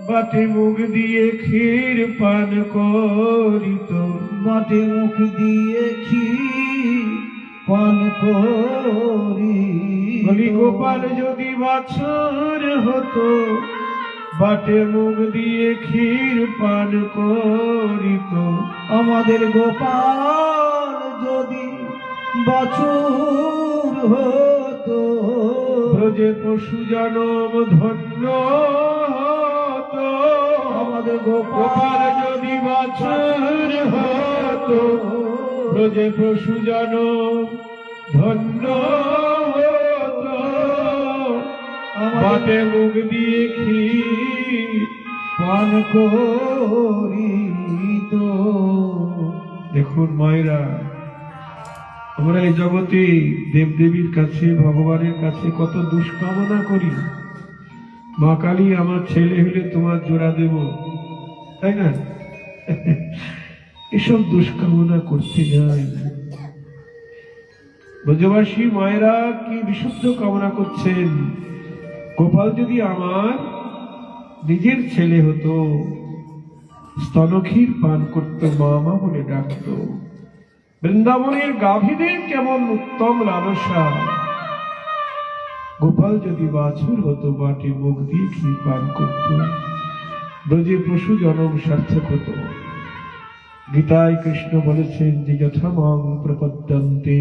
বাটে মুখ দিয়ে ক্ষীর পান করিত। বাটে মুখ দিয়ে ক্ষীর পান করি। বলি গোপাল যদি বাছুর হতো, বাটে মুখ দিয়ে ক্ষীর পান করিত। আমাদের গোপাল যদি বাছুর হতো, ব্রজে পশু জনম ধন্য হতো। আমাদের গোপাল যদি বাছুর হতো, ব্রজে পশু জনম ধন্য হতো। বাটে মুখ দিয়ে ক্ষীর পান করিত। দেখুন মায়েরা, আমরা এই জগতে দেবদেবীর কাছে, ভগবানের কাছে কত দুষ্কামনা করি। মা কালী আমার ছেলে হলে তোমার জোড়া দেব, তাই না? এসব দুষ্কামনা করতে যাই। ব্রজবাসী মায়েরা কি বিশুদ্ধ কামনা করছেন, গোপাল যদি আমার নিজের ছেলে হতো, স্তনক্ষীর পান করতো, মা মা বলে ডাকতো। বৃন্দাবনের গাভীদের কেমন উত্তম লালসা। গোপাল যদি বাছুর হতো, বাটে মুখ দিয়ে ক্ষীর পান করত, ব্রজে পশু জনম সার্থক হতো। গীতায় কৃষ্ণ বলেছেন যে যথা মাং প্রপদ্যন্তে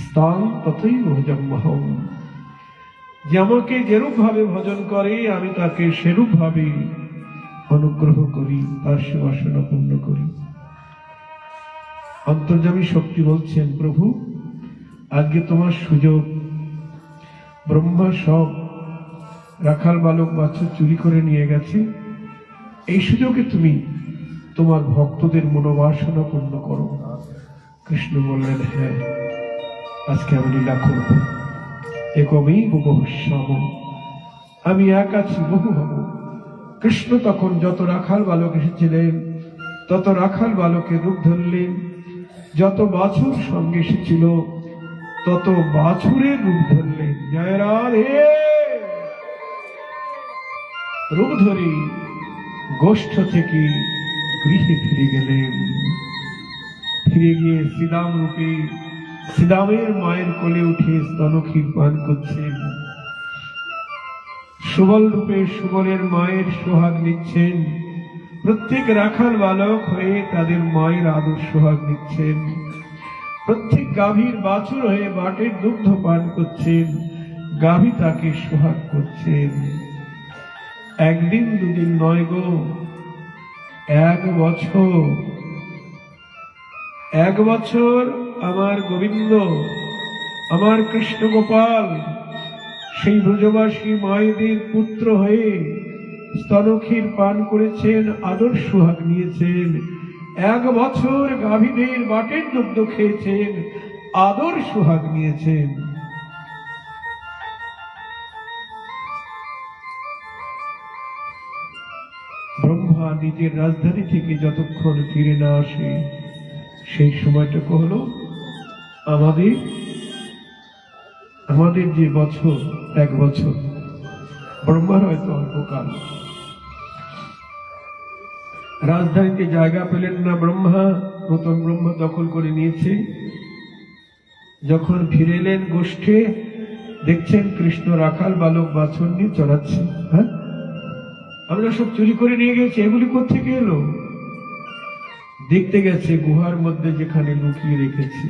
স্তাং তথৈব ভজম্যহম। যে আমাকে যেরূপ ভাবে ভজন করে আমি তাকে সেরূপ ভাবে অনুগ্রহ করি, তার সেবাসনা পূর্ণ করি। অন্তর্যামী শক্তি বলছেন, প্রভু আজকে তোমার সুযোগ। ব্রহ্মা সব রাখাল বালক বাছুর চুরি করে নিয়ে গেছে, এই সুযোগে তুমি তোমার ভক্তদের মনোবাসনা পূর্ণ করো। কৃষ্ণ বললেন, হ্যাঁ আজকে আমি লীলা করব। একমেই বহুশ্যাম, আমি এক আছি, বহু হব। কৃষ্ণ তখন যত রাখাল বালক এসেছিলেন তত রাখাল বালকের রূপ ধরলেন, যত বাছুর সঙ্গে এসেছিল তত বাছুরের রূপ ধরলেন। জয় রাধে। রূপ ধরে গোষ্ঠ থেকে গৃহে ফিরে গেলেন। ফিরে গিয়ে শ্রীরাম রূপে শ্রীরামের মায়ের কোলে উঠে স্তনক্ষীর পান করছেন। সুবল রূপে সুবলের মায়ের সোহাগ নিচ্ছেন। প্রত্যেক রাখাল বালক হয়ে তাদের মায়ের আদর সোহাগ নিচ্ছেন। প্রত্যেক গাভীর বাছুর হয়ে বাটের দুগ্ধ পান করছেন, গাভী তাকে সোহাগ করছেন। একদিন দুদিন নয় গো, 1 বছর। 1 বছর আমার গোবিন্দ, আমার কৃষ্ণ গোপাল সেই ব্রজবাসী মায়েদের পুত্র হয়ে স্তনক্ষীর পান করেছেন, আদর সোহাগ নিয়েছেন। 1 বছর গাভীদের বাটের দুগ্ধ খেয়েছেন, আদর সোহাগ নিয়েছেন। ব্রহ্মা নিজের রাজধানী থেকে যতক্ষণ ফিরে না আসে সেই সময়টুকু হলো আমাদের যে বছর, 1 বছর। ব্রহ্মার হয়তো অল্পকাল। রাজধানীতে জায়গা পেলেন না ব্রহ্মা, নতুন ব্রহ্মা দখল করে নিয়েছে। যখন ফিরে এলেন গোষ্ঠে, দেখছেন কৃষ্ণ রাখাল বালক বাছুর নিয়ে চড়াচ্ছে। হ্যাঁ, আমরা সব চুরি করে নিয়ে গেছি, এগুলি কোত্থেকে এলো? দেখতে গেছে গুহার মধ্যে যেখানে লুকিয়ে রেখেছে।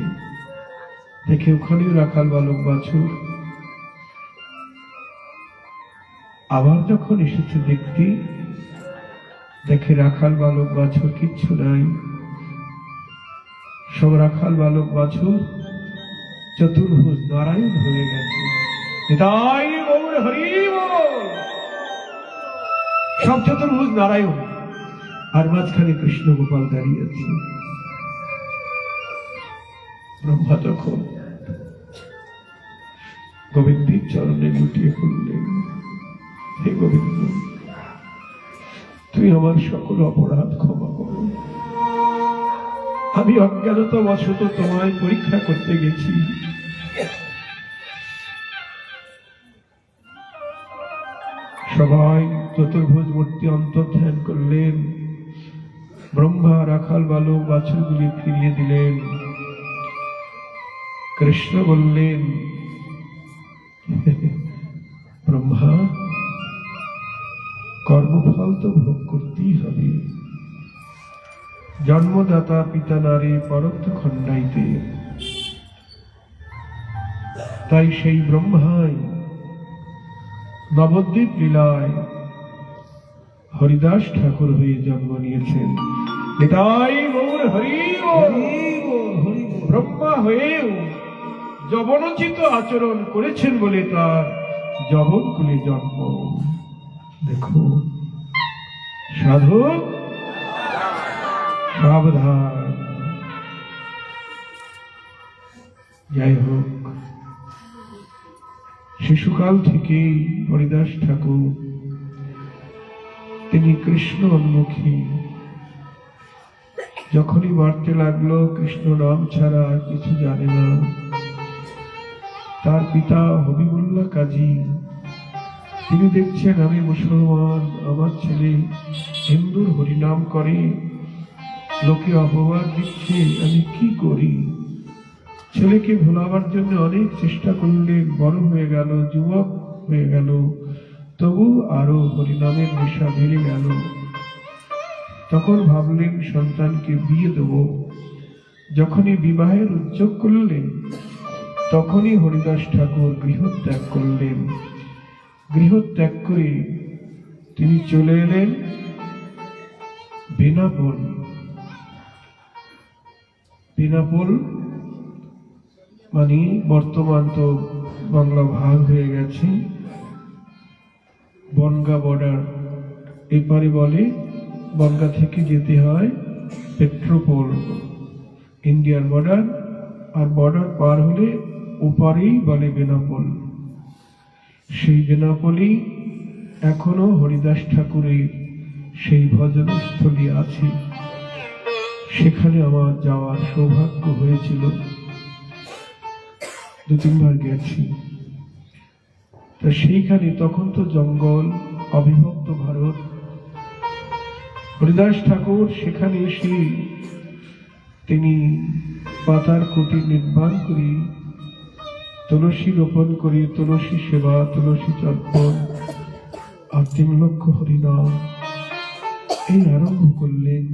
দেখে ওখানেও রাখাল বালক বাছুর। আবার যখন এসেছে দেখতে, দেখে রাখাল বালক বাছুর কিচ্ছু নাই, সব রাখাল বালক বাছুর চতুর্ভুজ নারায়ণ হয়ে গেছে। নিতাই গৌর হরি বল। সব চতুর্ভুজ নারায়ণ, আর মাঝখানে কৃষ্ণ গোপাল দাঁড়িয়ে আছে। ব্রহ্মা তখন গোবিন্দের চরণে লুটিয়ে পড়লেন, হে গোবিন্দ, তুই আমার সকল অপরাধ ক্ষমা করো। আমি অজ্ঞানতাবশত তোমায় পরীক্ষা করতে গেছি। সবাই চতুর্ভুজ মূর্তি অন্তর্ধান করলেন। ব্রহ্মা রাখাল বালক বাছুরগুলি ফিরিয়ে দিলেন। কৃষ্ণ বললেন, ব্রহ্মা, কর্মফল তো ভোগ করতেই হবে। জন্মদাতা পিতা নারী পরত্ব খণ্ডাইতে, তাই সেই ব্রহ্মাই নবদ্বীপ লীলায় হরিদাস ঠাকুর হয়ে জন্ম নিয়েছেন। নিতাই গৌর হরি বল। ব্রহ্মা হয়েও যবনোচিত আচরণ করেছেন বলে তার যবন কুলে জন্ম। দেখো সাধু সাবধান। যাই হোক, শিশুকাল থেকেই হরিদাস ঠাকুর তিনি কৃষ্ণ উন্মুখী। যখনই বাড়তে লাগলো কৃষ্ণ নাম ছাড়া আর কিছু জানে না। তার পিতা হবিবুল্লাহ কাজী, তিনি দেখছেন আমি মুসলমান, আমার ছেলে হিন্দুর হরিনাম করে, লোকে অপবাদ দিচ্ছে, আমি কি করি? ছেলেকে ভোলাবার জন্য অনেক চেষ্টা করলেন। বড় হয়ে গেল, যুবক হয়ে গেল, তবু আরো হরিনামের নেশা বেড়ে গেল। তখন ভাবলেন সন্তানকে বিয়ে দেব। যখনই বিবাহের উদ্যোগ করলেন, তখনই হরিদাস ঠাকুর গৃহত্যাগ করলেন। গৃহত্যাগ করে তিনি চলে এলেন বেনাপোল। বেনাপোল মানে বর্তমান তো বাংলা ভাগ হয়ে গেছে, বনগা বর্ডার এপারে বলে। বনগা থেকে যেতে হয় পেট্রোপোল, ইন্ডিয়ার বর্ডার, আর বর্ডার পার হলে ওপারেই বলে বেনাপোল। সেই বেনাপোলই এখনো হরিদাস ঠাকুরের সেই ভজনস্থলী আছে। সেখানে আমার যাওয়ার সৌভাগ্য হয়েছিল, 2-3 বার গেছি। তা সেইখানে তখন তো জঙ্গল, অবিভক্ত ভারত। হরিদাস ঠাকুর সেখানে এসে তিনি পাতার কুটির নির্মাণ করে, তুলসী রোপণ করে, তুলসী সেবা, তুলসী তর্পণ আর 3 লক্ষ হরিনাম এই আরম্ভ করলেন।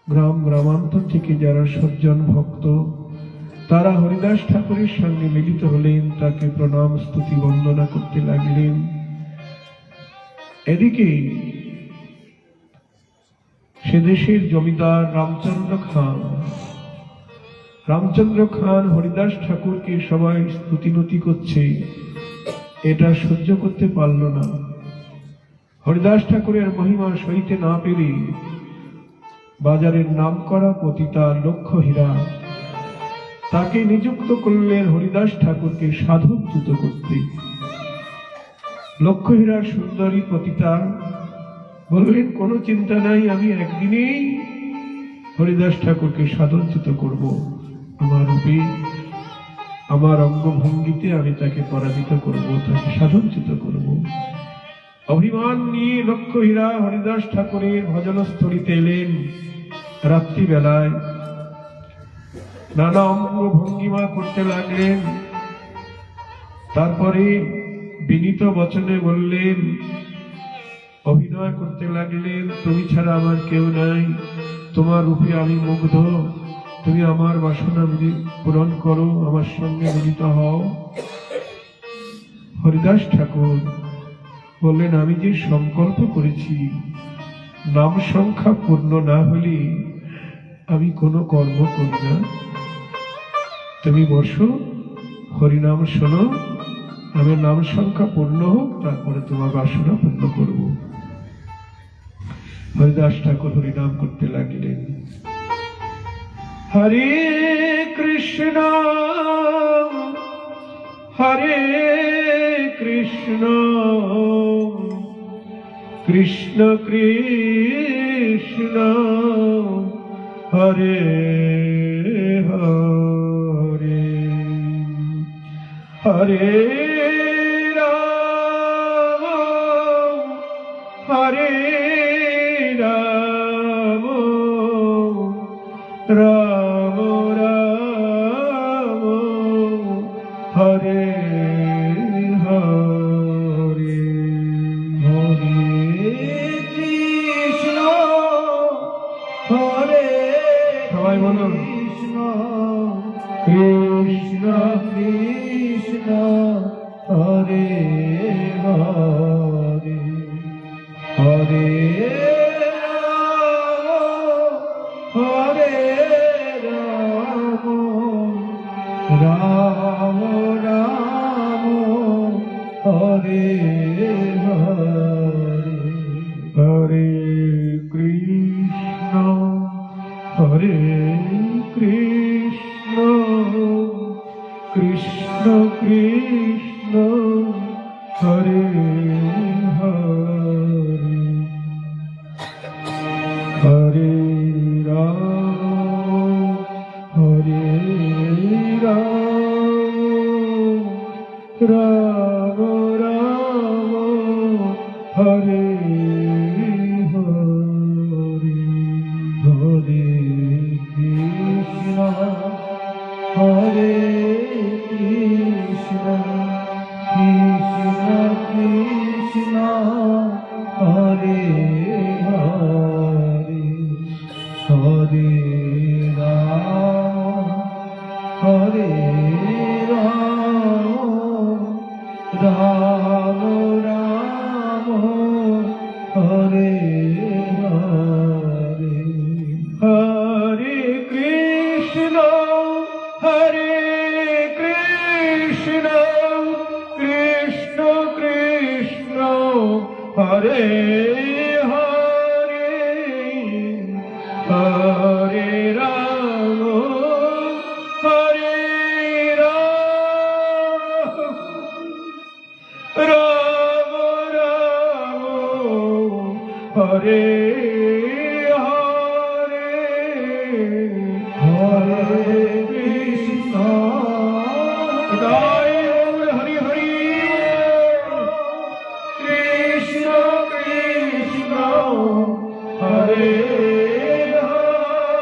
গ্রাম গ্রামান্তর থেকে যারা সজ্জন ভক্ত, তারা হরিদাস ঠাকুরের সঙ্গে মিলিত হলেন, তাকে প্রণাম স্তুতি বন্দনা করতে লাগলেন। এদিকে সে দেশের জমিদার রামচন্দ্র খান হরিদাস ঠাকুরকে সবাই স্তুতিনতি করছে, এটা সহ্য করতে পারল না। হরিদাস ঠাকুরের মহিমা সইতে না পেরে বাজারের নামকরা পতিতা লক্ষ্য হীরা তাকে নিযুক্ত করলেন হরিদাস ঠাকুরকে সাধুচ্যুত করতে। লক্ষ্য হীরার সুন্দরী পতিতা বললেন, কোনো চিন্তা নাই, আমি একদিনেই হরিদাস ঠাকুরকে সাধুচ্যুত করব। আমার রূপে, আমার অঙ্গভঙ্গিতে আমি তাকে পরাজিত করব, তাকে সাধুচ্যুত করব। অভিমান নিয়ে লক্ষ্য হীরা হরিদাস ঠাকুরের ভজনস্থলীতে এলেন। রাত্রিবেলায় নানা অঙ্গভঙ্গিমা করতে লাগলেন। তারপরে বিনীত বচনে বললেন, অভিনয় করতে লাগলেন, তুমি ছাড়া আমার কেউ নাই, তোমার রূপে আমি মুগ্ধ, তুমি আমার বাসনা পূরণ করো, আমার সঙ্গে মিলিত হও। হরিদাস ঠাকুর বললেন, আমি যে সংকল্প করেছি নাম সংখ্যা পূর্ণ না হলে আমি কোনো কর্ম করি না। তুমি বসো, হরিনাম শোনো, আমার নাম সংখ্যা পূর্ণ হোক, তারপরে তোমার বাসনা পূর্ণ করব। হরিদাস ঠাকুর হরিনাম করতে লাগলেন। হরে কৃষ্ণ হরে কৃষ্ণ কৃষ্ণ কৃষ্ণ হরে হরে হরে রাম হরে রাম রাম রাম হরে হরে হরে কৃষ্ণ হরে সবাই বলুন, কৃষ্ণ কৃষ্ণ কৃষ্ণ হরে হরে হরে রাম হরে রাম রাম রাম হরে হরে হরে কৃষ্ণ হরে কৃষ্ণ কৃষ্ণ কৃষ্ণ হরে হরে হরে রাম হরে রাম রাম রাম হরে হরে হরে কৃষ্ণ হরে কৃষ্ণ কৃষ্ণ কৃষ্ণ হরে হরে হরে রাম হরে রাম রাম রাম হরে হরে হরে কৃষ্ণ হরে কৃষ্ণ কৃষ্ণ কৃষ্ণ হরে হরে হরে রাম হরে রাম রাম রাম হরে হরে কৃষ্ণ হরি হরি কৃষ্ণ কৃষ্ণ হরে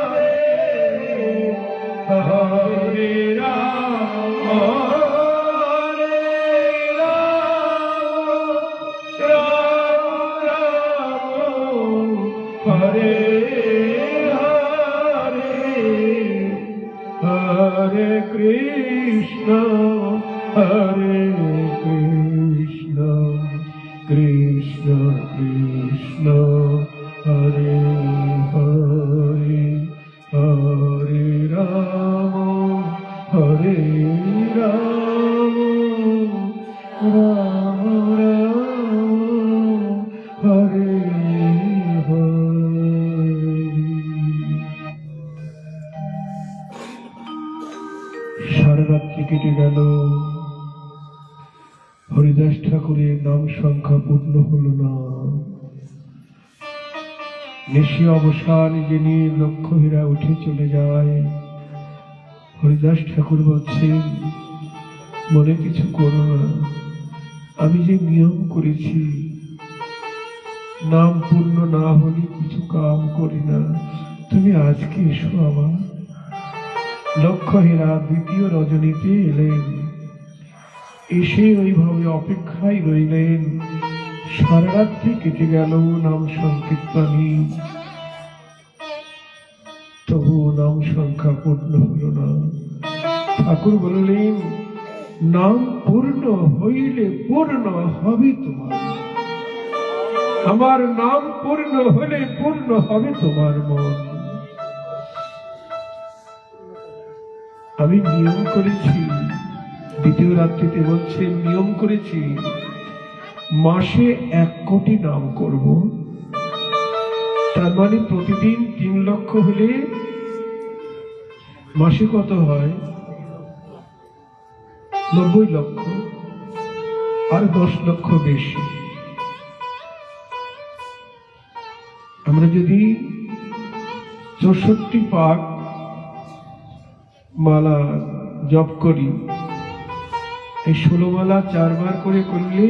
হরে হরে রাম হরে রাম রাম রাম হরে হরে কৃষ্ণ হরে কৃষ্ণ কৃষ্ণ কৃষ্ণ হরে হরে হরে রাম হরে রাম রাম রাম হরে সারা রাত্রি কেটে গেল, হরিদাস ঠাকুরের নাম সংখ্যা পূর্ণ হলো না। নিশি অবসান যিনি লক্ষ্য হীরা উঠে চলে যায়। হরিদাস ঠাকুর বলছেন, মনে কিছু করো না, আমি যে নিয়ম করেছি নাম পূর্ণ না হলে কিছু কাম করি না, তুমি আজকে এসো আমার। লক্ষ্য হীরা দ্বিতীয় রজনীতে এলেন, এসে ওইভাবে অপেক্ষায় রইলেন। সারা রাত্রি কেটে গেল নাম সংকীর্তনী। তবু নাম সংখ্যা পূর্ণ হল না। ঠাকুর বললেন, নাম পূর্ণ হইলে পূর্ণ হবে তোমার, আমার নাম পূর্ণ হলে পূর্ণ হবে তোমার মন। আমি নিয়ম করেছি, দ্বিতীয় রাত্রিতে বলছে নিয়ম করেছি মাসে 1 কোটি নাম করব। তার মানে প্রতিদিন 3 লক্ষ হলে মাসে কত হয়? 90 লক্ষ, আর 10 লক্ষ বেশি। আমরা যদি 64 পাক মালা জপ করি, এই 16 মালা 4 বার করে করলে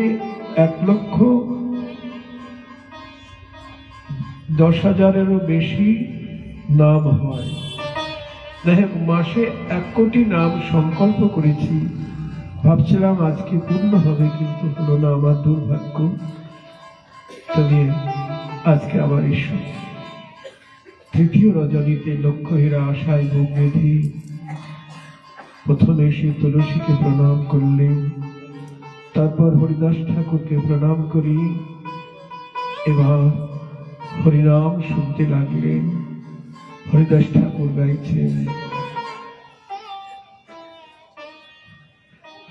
1,10,000-এরও বেশি নাম হয়। দেখ, মাসে 1 কোটি নাম সংকল্প করেছি, ভাবছিলাম আজকে পূর্ণ হবে, কিন্তু হলো না, আমার দুর্ভাগ্য। তবে আজকে আবার এসো। তৃতীয় রজনীতে লক্ষ্যহীরা আশায় বুক বেঁধে প্রথমে এসে তুলসীকে প্রণাম করলেন, তারপর হরিদাস ঠাকুরকে প্রণাম করি এবার হরিনাম শুনতে লাগলেন। হরিদাস ঠাকুর গাইছেন,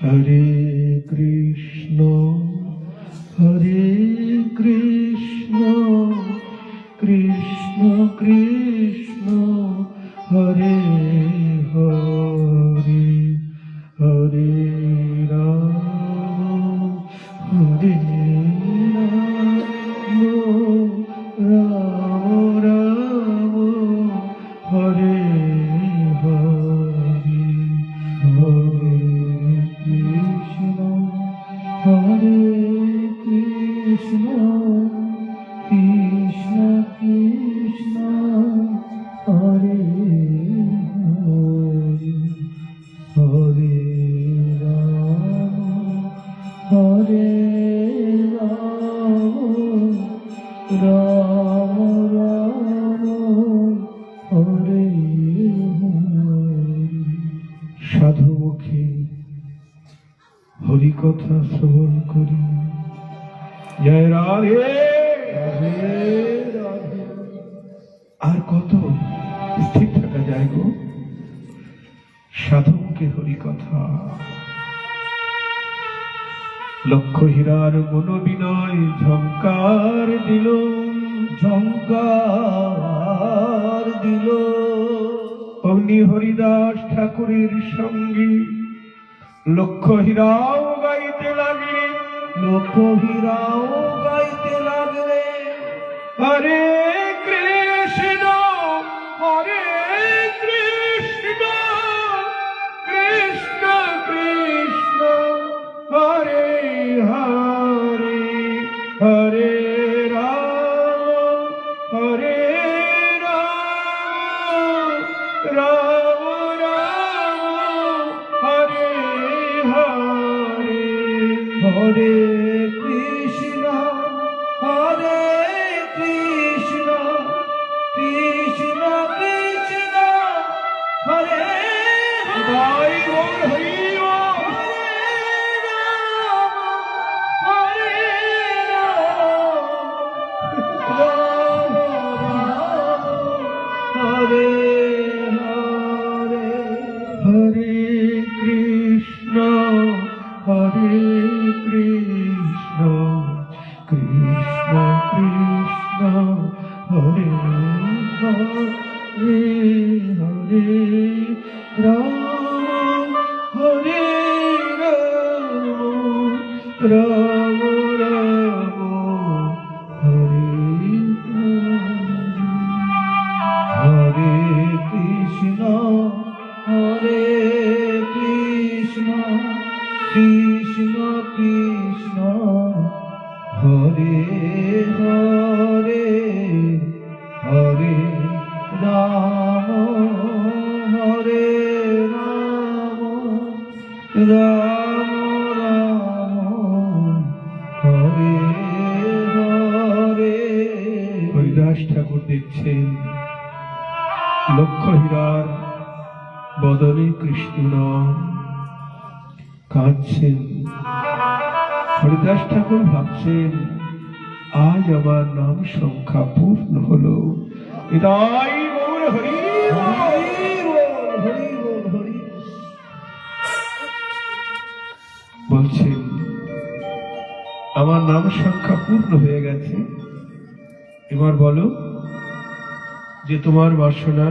হরে কৃষ্ণ হরে কৃষ্ণ কৃষ্ণ কৃষ্ণ হরে হরে, হরে রাম হরে রাম রাম রাম হরে হরে, হরে কৃষ্ণ হরে কৃষ্ণ কৃষ্ণ কৃষ্ণ হরে হরে, হরে রাম হরে রাম রাম রাম হরে হরে। সাধুমুখে হরিকথা শ্রবণ করি। জয় রাধে রাধে রাধে। আর কত স্থির থাকা যায় গো? সাধুমুখে হরিকথা। লক্ষ্যহীরার মনোবিনয় ঝঙ্কার দিল, ঝঙ্কার দিল। অগ্নি হরিদাস ঠাকুরের সঙ্গে লক্ষ্যহীরাও গাইতে লাগলে, লক্ষ্যহীরাও গাইতে লাগলে, হরে কৃষ্ণ হরে কৃষ্ণ কৃষ্ণ কৃষ্ণ হরে হরে, হরে রাম হরে রাম রাম রাম হরে হরে, হরে কৃষ্ণ হরে কৃষ্ণ কৃষ্ণ কৃষ্ণ হরে হরে, হরে রাম হরে রাম রাম রাম হরে হরে, হরে কৃষ্ণ হরে কৃষ্ণ কৃষ্ণ কৃষ্ণ হরে হরে, হরে রাম হরে রাম রাম রাম হরে হরে, হরে কৃষ্ণ হরে কৃষ্ণ কৃষ্ণ কৃষ্ণ হরে হরে, হরে রাম হরে রাম রাম রাম হরে হরে। হরিদাস ঠাকুর দেখছেন লক্ষ হীরার বদনে কৃষ্ণ নাম কাঁদছেন। হরিদাস ঠাকুর ভাবছেন আজ আমার নাম সংখ্যা পূর্ণ হলো। এটাই গৌর হরি বলছেন আমার নাম সংখ্যা পূর্ণ হয়ে গেছে। এবার বলো যে তোমার বাসনা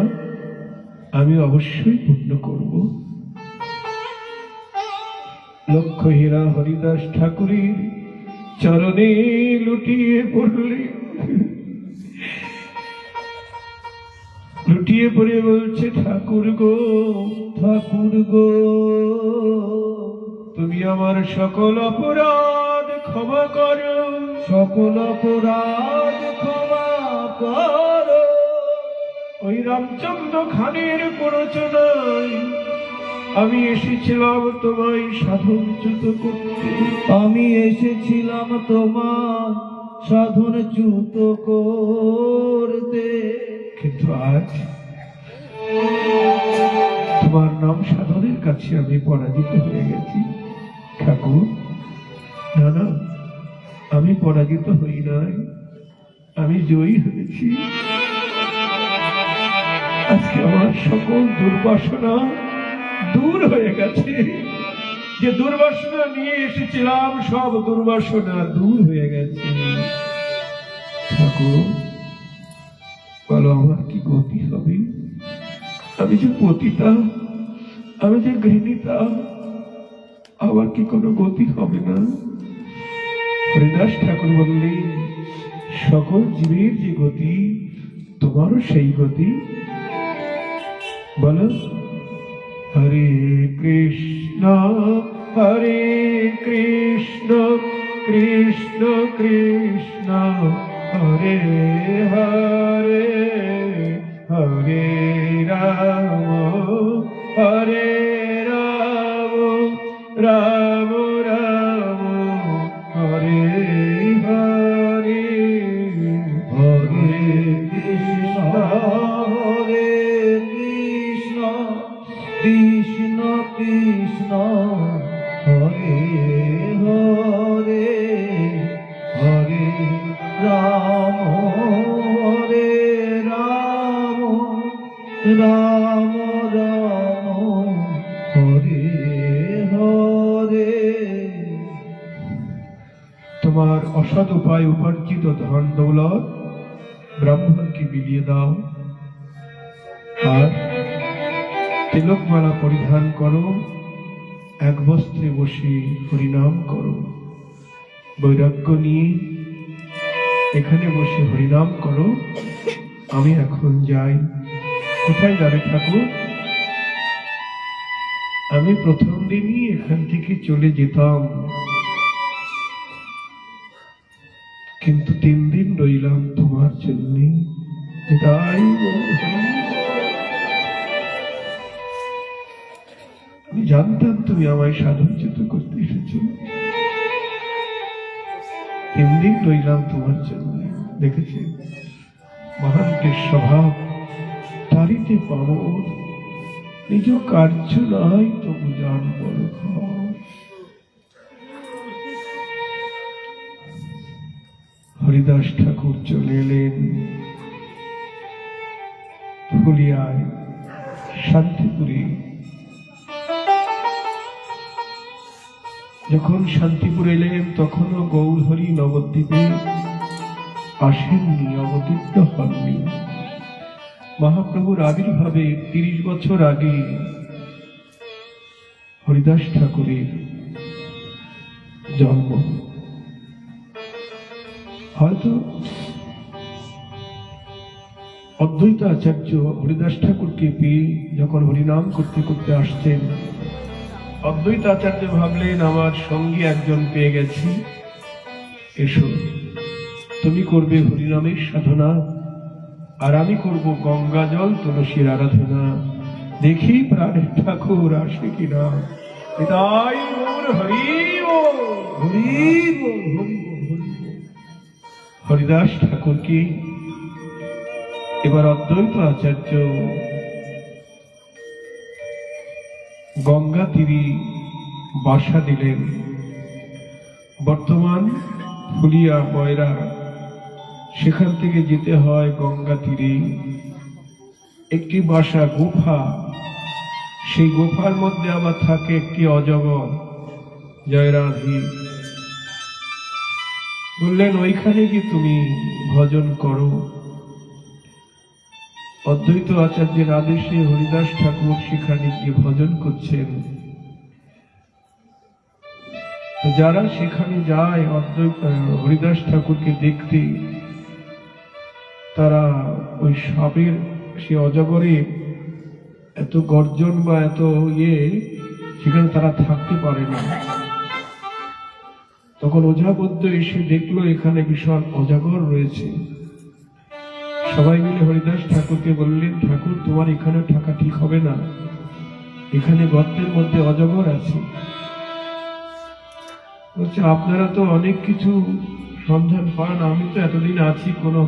আমি অবশ্যই পূর্ণ করব। লক্ষ হীরা হরিদাস ঠাকুরের চরণে লুটিয়ে পড়লে, লুটিয়ে পড়ে বলছে ঠাকুর গো, ঠাকুর গো, তুমি আমার সকল অপরাধ ক্ষমা করো, সকল অপরাধ ক্ষমা করো। ওই রামচন্দ্র খানের প্ররোচনায় আমি এসেছিলাম তোমায় সাধনচ্যুত করতে, আমি এসেছিলাম তোমার সাধনচ্যুত করতে, কিন্তু আজ তোমার নাম সাধনের কাছে আমি পরাজিত হয়ে গেছি। ঠাকুর, না না, আমি পরাজিত হই নাই, আমি জয়ী হয়েছি। আজকে আমার সকল দুর্বাসনা দূর হয়ে গেছে। যে দুর্বাসনা নিয়ে এসেছিলাম সব দুর্বাসনা দূর হয়ে গেছে। ঠাকুর, বলো আমার কি গতি হবে? আমি যে পতিতা, আমি যে ঘৃণিতা, আমার কি কোনো গতি হবে না? হরিদাস ঠাকুর বললেন সকল জীবের যে গতি তোমারও সেই গতি। বলো হরে কৃষ্ণ হরে কৃষ্ণ কৃষ্ণ কৃষ্ণ হরে হরে, হরে রাম হরে রাম, রাম রাম হরে হরে, হরে কৃষ্ণ হরে কৃষ্ণ কৃষ্ণ কৃষ্ণ হরে হরে, হরে রাম হরে রাম, রাম রাম হরে হরে। তোমার অসৎ উপায় উপার্জিত ধন দৌলত ব্রাহ্মণকে বিলিয়ে দাও, আর তিলকমালা পরিধান করো, এক বস্ত্রে বসে হরিনাম করো। বৈরাগ্য নিয়ে এখানে বসে হরিনাম করো। আমি এখন যাই। কোথায় যাবে ঠাকুর? আমি প্রথম দিনই এখান থেকে চলে যেতাম, কিন্তু 3 দিন রইলাম তোমার জন্য। তাই আমি জানতাম তুমি আমায় সাধনচ্যুত করতে এসেছ। 3 দিন রইলাম তোমার জন্য। দেখেছি মহান্তের স্বভাব, তারিতে পাব, নিজ কার্য নাই তবু জান বড় ঘর। হরিদাস ঠাকুর চলে এলেন ফুলিয়ায়, শান্তিপুরে। যখন শান্তিপুর এলেন তখনও গৌরহরি নবদ্বীপে আসেননি, অবতীর্ণ হননি। মহাপ্রভুর আবির্ভাবে 30 বছর আগে হরিদাস ঠাকুরের জন্ম। হয়তো অদ্বৈত আচার্য হরিদাস ঠাকুরকে পেয়ে যখন হরিনাম করতে করতে আসতেন, অদ্বৈত আচার্য ভাবলেন আমার সঙ্গী একজন পেয়ে গেছি, এসো তুমি করবে হরিনামের সাধনা, আর আমি করব গঙ্গা জল তুলসীর আরাধনা। দেখি প্রাণের ঠাকুর আসে কিনা। এটাই গৌর হরি বল, হরি বল, হরি বল, হরি বল। হরিদাস ঠাকুরকে এবার অদ্বৈত আচার্য গঙ্গা তীরে বাসা দিলেন। বর্তমান ফুলিয়া বয়রা, সেখান থেকে যেতে হয় গঙ্গা তীরে। একটি বাসা গুফা, সেই গুফার মধ্যে আবার থাকে একটি অজগর। জয়রাধি বললেন, ওইখানে কি তুমি ভজন করো? অদ্বৈত আচার্যের আদেশে হরিদাস ঠাকুর সেখানে গিয়ে ভজন করছেন। যারা সেখানে যায় হরিদাস ঠাকুরকে দেখতে, তারা ওই সাপের, সে অজগরের এত গর্জন বা এত সেখানে তারা থাকতে পারে না। তখন ওঝাবদ্য এসে দেখলো এখানে বিশাল অজগর রয়েছে। সবাই মিলে হরিদাস ঠাকুরকে বললেন, ঠাকুর তোমার এখানে থাকা ঠিক হবে না, এখানে গর্তের মধ্যে অজগর আছে। বলছে, আপনারা তো অনেক কিছু সন্ধান পান, আমি তো এতদিন আছি, কোনো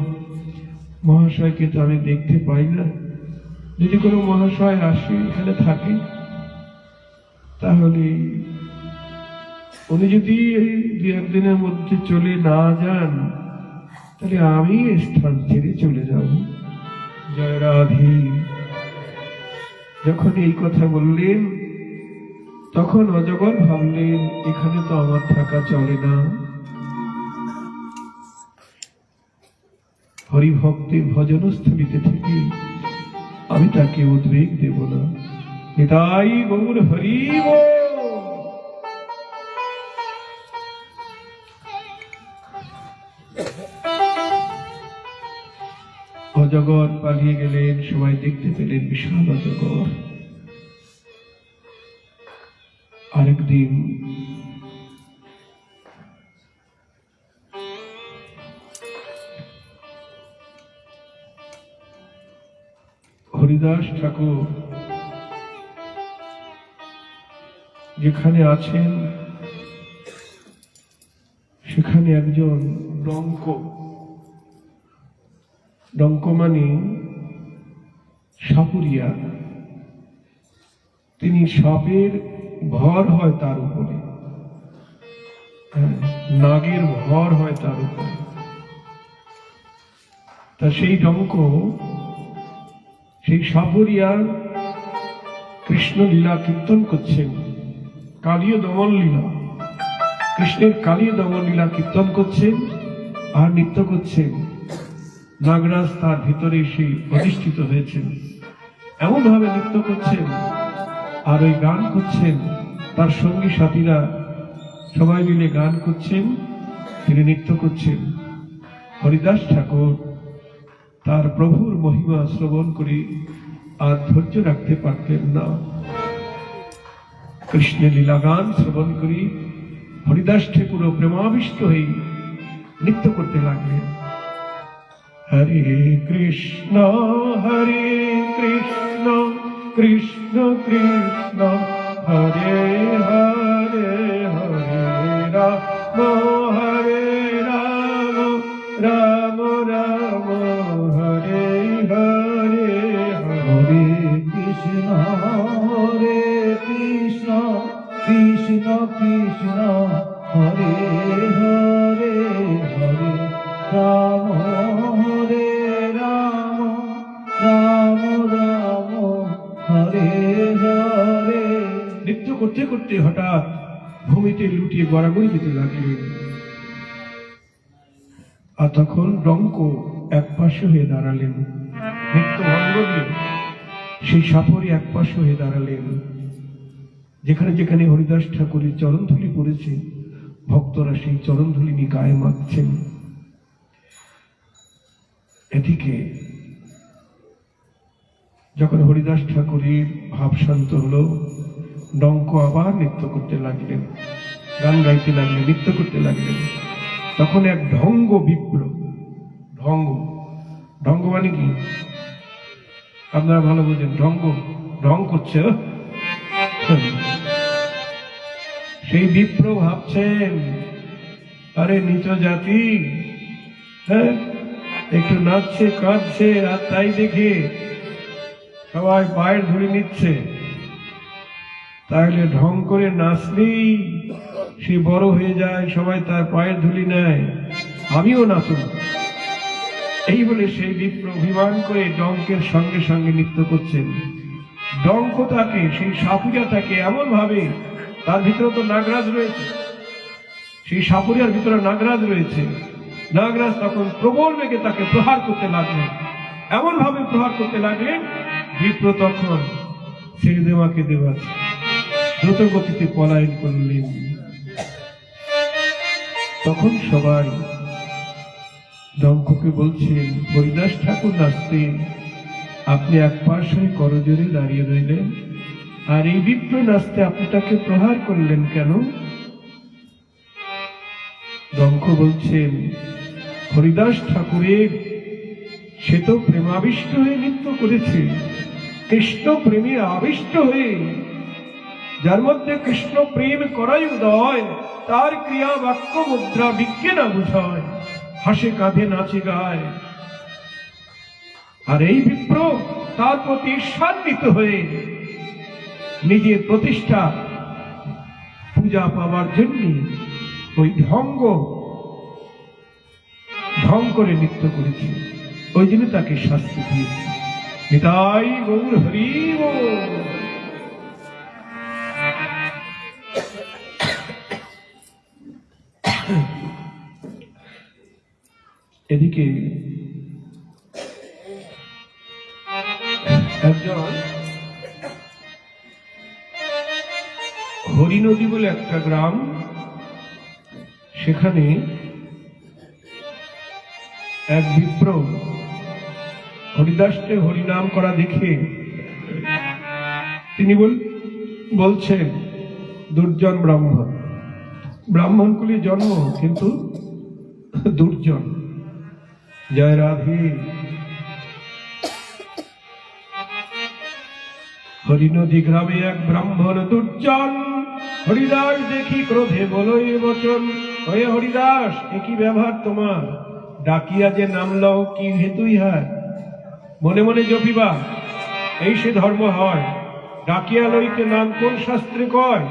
মহাশয়কে তো আমি দেখতে পাই না। যদি কোনো মহাশয় আসে এখানে থাকে, তাহলে উনি যদি এই 2-1 দিনের মধ্যে চলে না যান, তাহলে আমি স্থান ছেড়ে চলে যাব। জয় রাধে। যখন এই কথা বললেন, তখন অজগর ভাবলেন, এখানে তো আমার থাকা চলে না, হরিভক্তের ভজনস্থলিতে থেকে আমি তাকে উদ্বেগ দেব না। নিতাই গৌর হরি বল। অজগর পালিয়ে গেলেন, সবাই দেখতে পেলেন বিশাল অজগর। আরেকদিন হরিদাস ঠাকুর যেখানে আছেন, সেখানে একজন ডঙ্ক মানে সাপুরিয়া, তিনি সাপের ভর হয় তার উপরে, নাগের ভর হয় তার উপরে। তা সেই ডঙ্ক, সেই সাপুরিয়া কৃষ্ণ লীলা কীর্তন করছেন, কালীয় দমন লীলা, কৃষ্ণের কালীয় দমন লীলা কীর্তন করছেন আর নৃত্য করছেন। নাগরাজ তার ভিতরে এসে অধিষ্ঠিত হয়েছেন, এমন ভাবে নৃত্য করছেন আর ওই গান করছেন। তার সঙ্গী সাথীরা সবাই মিলে গান করছেন, তিনি নৃত্য করছেন। হরিদাস ঠাকুর তার প্রভুর মহিমা শ্রবণ করে আর ধৈর্য রাখতে পারতেন না। কৃষ্ণের লীলা গান শ্রবণ করি হরিদাস ঠাকুরও প্রেমাবিষ্ট হয়ে নৃত্য করতে লাগলেন। হরে কৃষ্ণ কৃষ্ণ কৃষ্ণ হরে হরে, হরে রাম হরে রাম, রাম রাম হরে হরে, হরে কৃষ্ণ কৃষ্ণ কৃষ্ণ হরে হরে, হরে রাম হরে রাম, রাম রাম হরে হরে। নৃত্য করতে করতে হঠাৎ ভূমিতে লুটিয়ে গড়াগড়ি যেতে লাগলেন। আর তখন ডঙ্ক এক পাশে হয়ে দাঁড়ালেন, নৃত্য ভঙ্গ দিয়ে সেই সাপরি এক পাশে হয়ে দাঁড়ালেন। যেখানে যেখানে হরিদাস ঠাকুরের চরণধুলি পড়েছে, ভক্তরা সেই চরণধুলি নিয়ে গায়ে মাখছেন। এদিকে যখন হরিদাস ঠাকুরের ভাব শান্ত হলো, ডঙ্ক আবার নৃত্য করতে লাগলেন, গান গাইতে লাগলেন, নৃত্য করতে লাগলেন। তখন এক ঢঙ্গ বিপ্র, ঢঙ্গ মানে কি আপনারা ভালো বোঝেন, ঢং করছে। সেই বিপ্র ভাবছেন, আরে নিচ জাতি, হ্যাঁ একটু নাচছে কাঁদছে, আর তাই দেখে সবাই পায়ের ধরে নিচ্ছে। তাহলে ঢং করে নাচলেই সে বড় হয়ে যায়, সবাই তার পায়ের ধুলি নেয়, আমিও নাচব। এই বলে সেই বিপ্র অভিমান করে ডঙ্কের সঙ্গে সঙ্গে নৃত্য করছেন। ডঙ্ক তাকে, সেই সাপুরিয়াটাকে এমন ভাবে, তার ভিতরে তো নাগরাজ রয়েছে, সেই সাপুরিয়ার ভিতরে নাগরাজ রয়েছে, নাগরাজ তখন প্রবল বেগে তাকে প্রহার করতে লাগলেন। এমন ভাবে প্রহার করতে লাগলেন, বিপ্র তখন ছেড়ে দেওয়াকে দেওয়া দ্রুত গতিতে পলায়ন করলেন। তখন সবাই ডঙ্ককে বলছেন, হরিদাস ঠাকুর নাচতেন, আপনি এক পাশে করজোরে দাঁড়িয়ে রইলেন, আর এই বিপ্র নাচতে আপনি তাকে প্রহার করলেন কেন? ডঙ্ক বলছেন, হরিদাস ঠাকুরের সে তো প্রেমাবিষ্ট হয়ে নৃত্য করেছে, কৃষ্ণ প্রেমে আবিষ্ট হয়ে, যার মধ্যে কৃষ্ণ প্রেম করাই উদয়, তার ক্রিয়া বাক্য মুদ্রা বিজ্ঞে না বুঝায়, হাসে কাঁধে নাচে গায়। আর এই বিপ্র তার প্রতি ঈর্ষান্বিত হয়ে নিজের প্রতিষ্ঠা পূজা পাওয়ার জন্য ওই ঢং করে নৃত্য করেছে, ওই জন্য তাকে শাস্তি দিয়েছে। নিতাই গৌর হরি বল। এদিকে একজন হরিনদী বলে একটা গ্রাম, সেখানে এক বিপ্র হরিদাসকে হরিনাম করা দেখে তিনি বলছেন, দুর্জন ব্রাহ্মণ কুলে জন্ম, কিন্তু দুর্জন। জয় রাধে। হরিনদী গ্রামে এক ব্রাহ্মণ দুর্জন, হরিদাস দেখি ক্রোধে বলই বচন, ওয়ে হরিদাস, একই ব্যবহার তোমার, ডাকিয়া যে নাম লও কি হেতু ইহার? মনে মনে জপিবা, এই সে ধর্ম হয়। ডাকিয়া লইতে নাম কোন শাস্ত্রে কয়?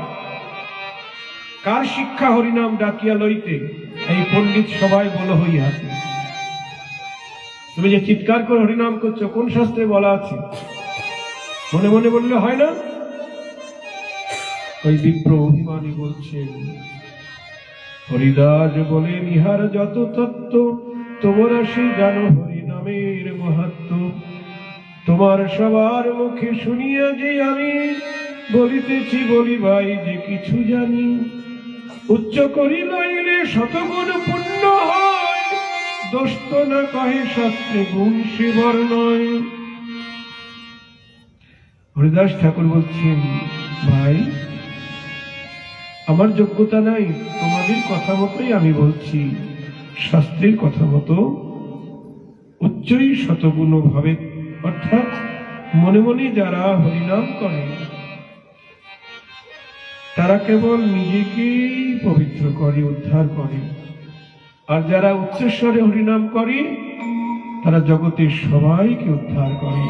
কার শিক্ষা হরিনাম ডাকিয়া লইতে? এই পণ্ডিত সবাই বলো হইয়াছে। তুমি যে চিৎকার করে হরিনাম করছো, কোন শাস্ত্রে বলা আছে? মনে মনে বললে হয় না? ওই বিপ্র অভিমানী বলছেন, হরিদাস বলেন, ইহার যত তত্ত্ব তোমরা সে জানো হরিনামের মাহাত্ম্য। তোমার সবার মুখে শুনিয়া যে আমি বলিতেছি, বলিবাই যে কিছু জানি। উচ্চ করি লইলে শতগুণ পুণ্য হয়, দোষ তো না কহে শাস্ত্রে গুণ সেবর নয়। হরিদাস ঠাকুর বলছেন, ভাই, আমার যোগ্যতা নাই, তোমাদের কথা মতোই আমি বলছি, শাস্ত্রের কথা মতো উচ্চই শতগুণ ভাবে, অর্থাৎ মনে মনে যারা হরিনাম করে তারা কেবল নিজেকেই পবিত্র করে, উদ্ধার করে, আর যারা উচ্চস্বরে হরিনাম করে তারা জগতের সবাইকে উদ্ধার করে।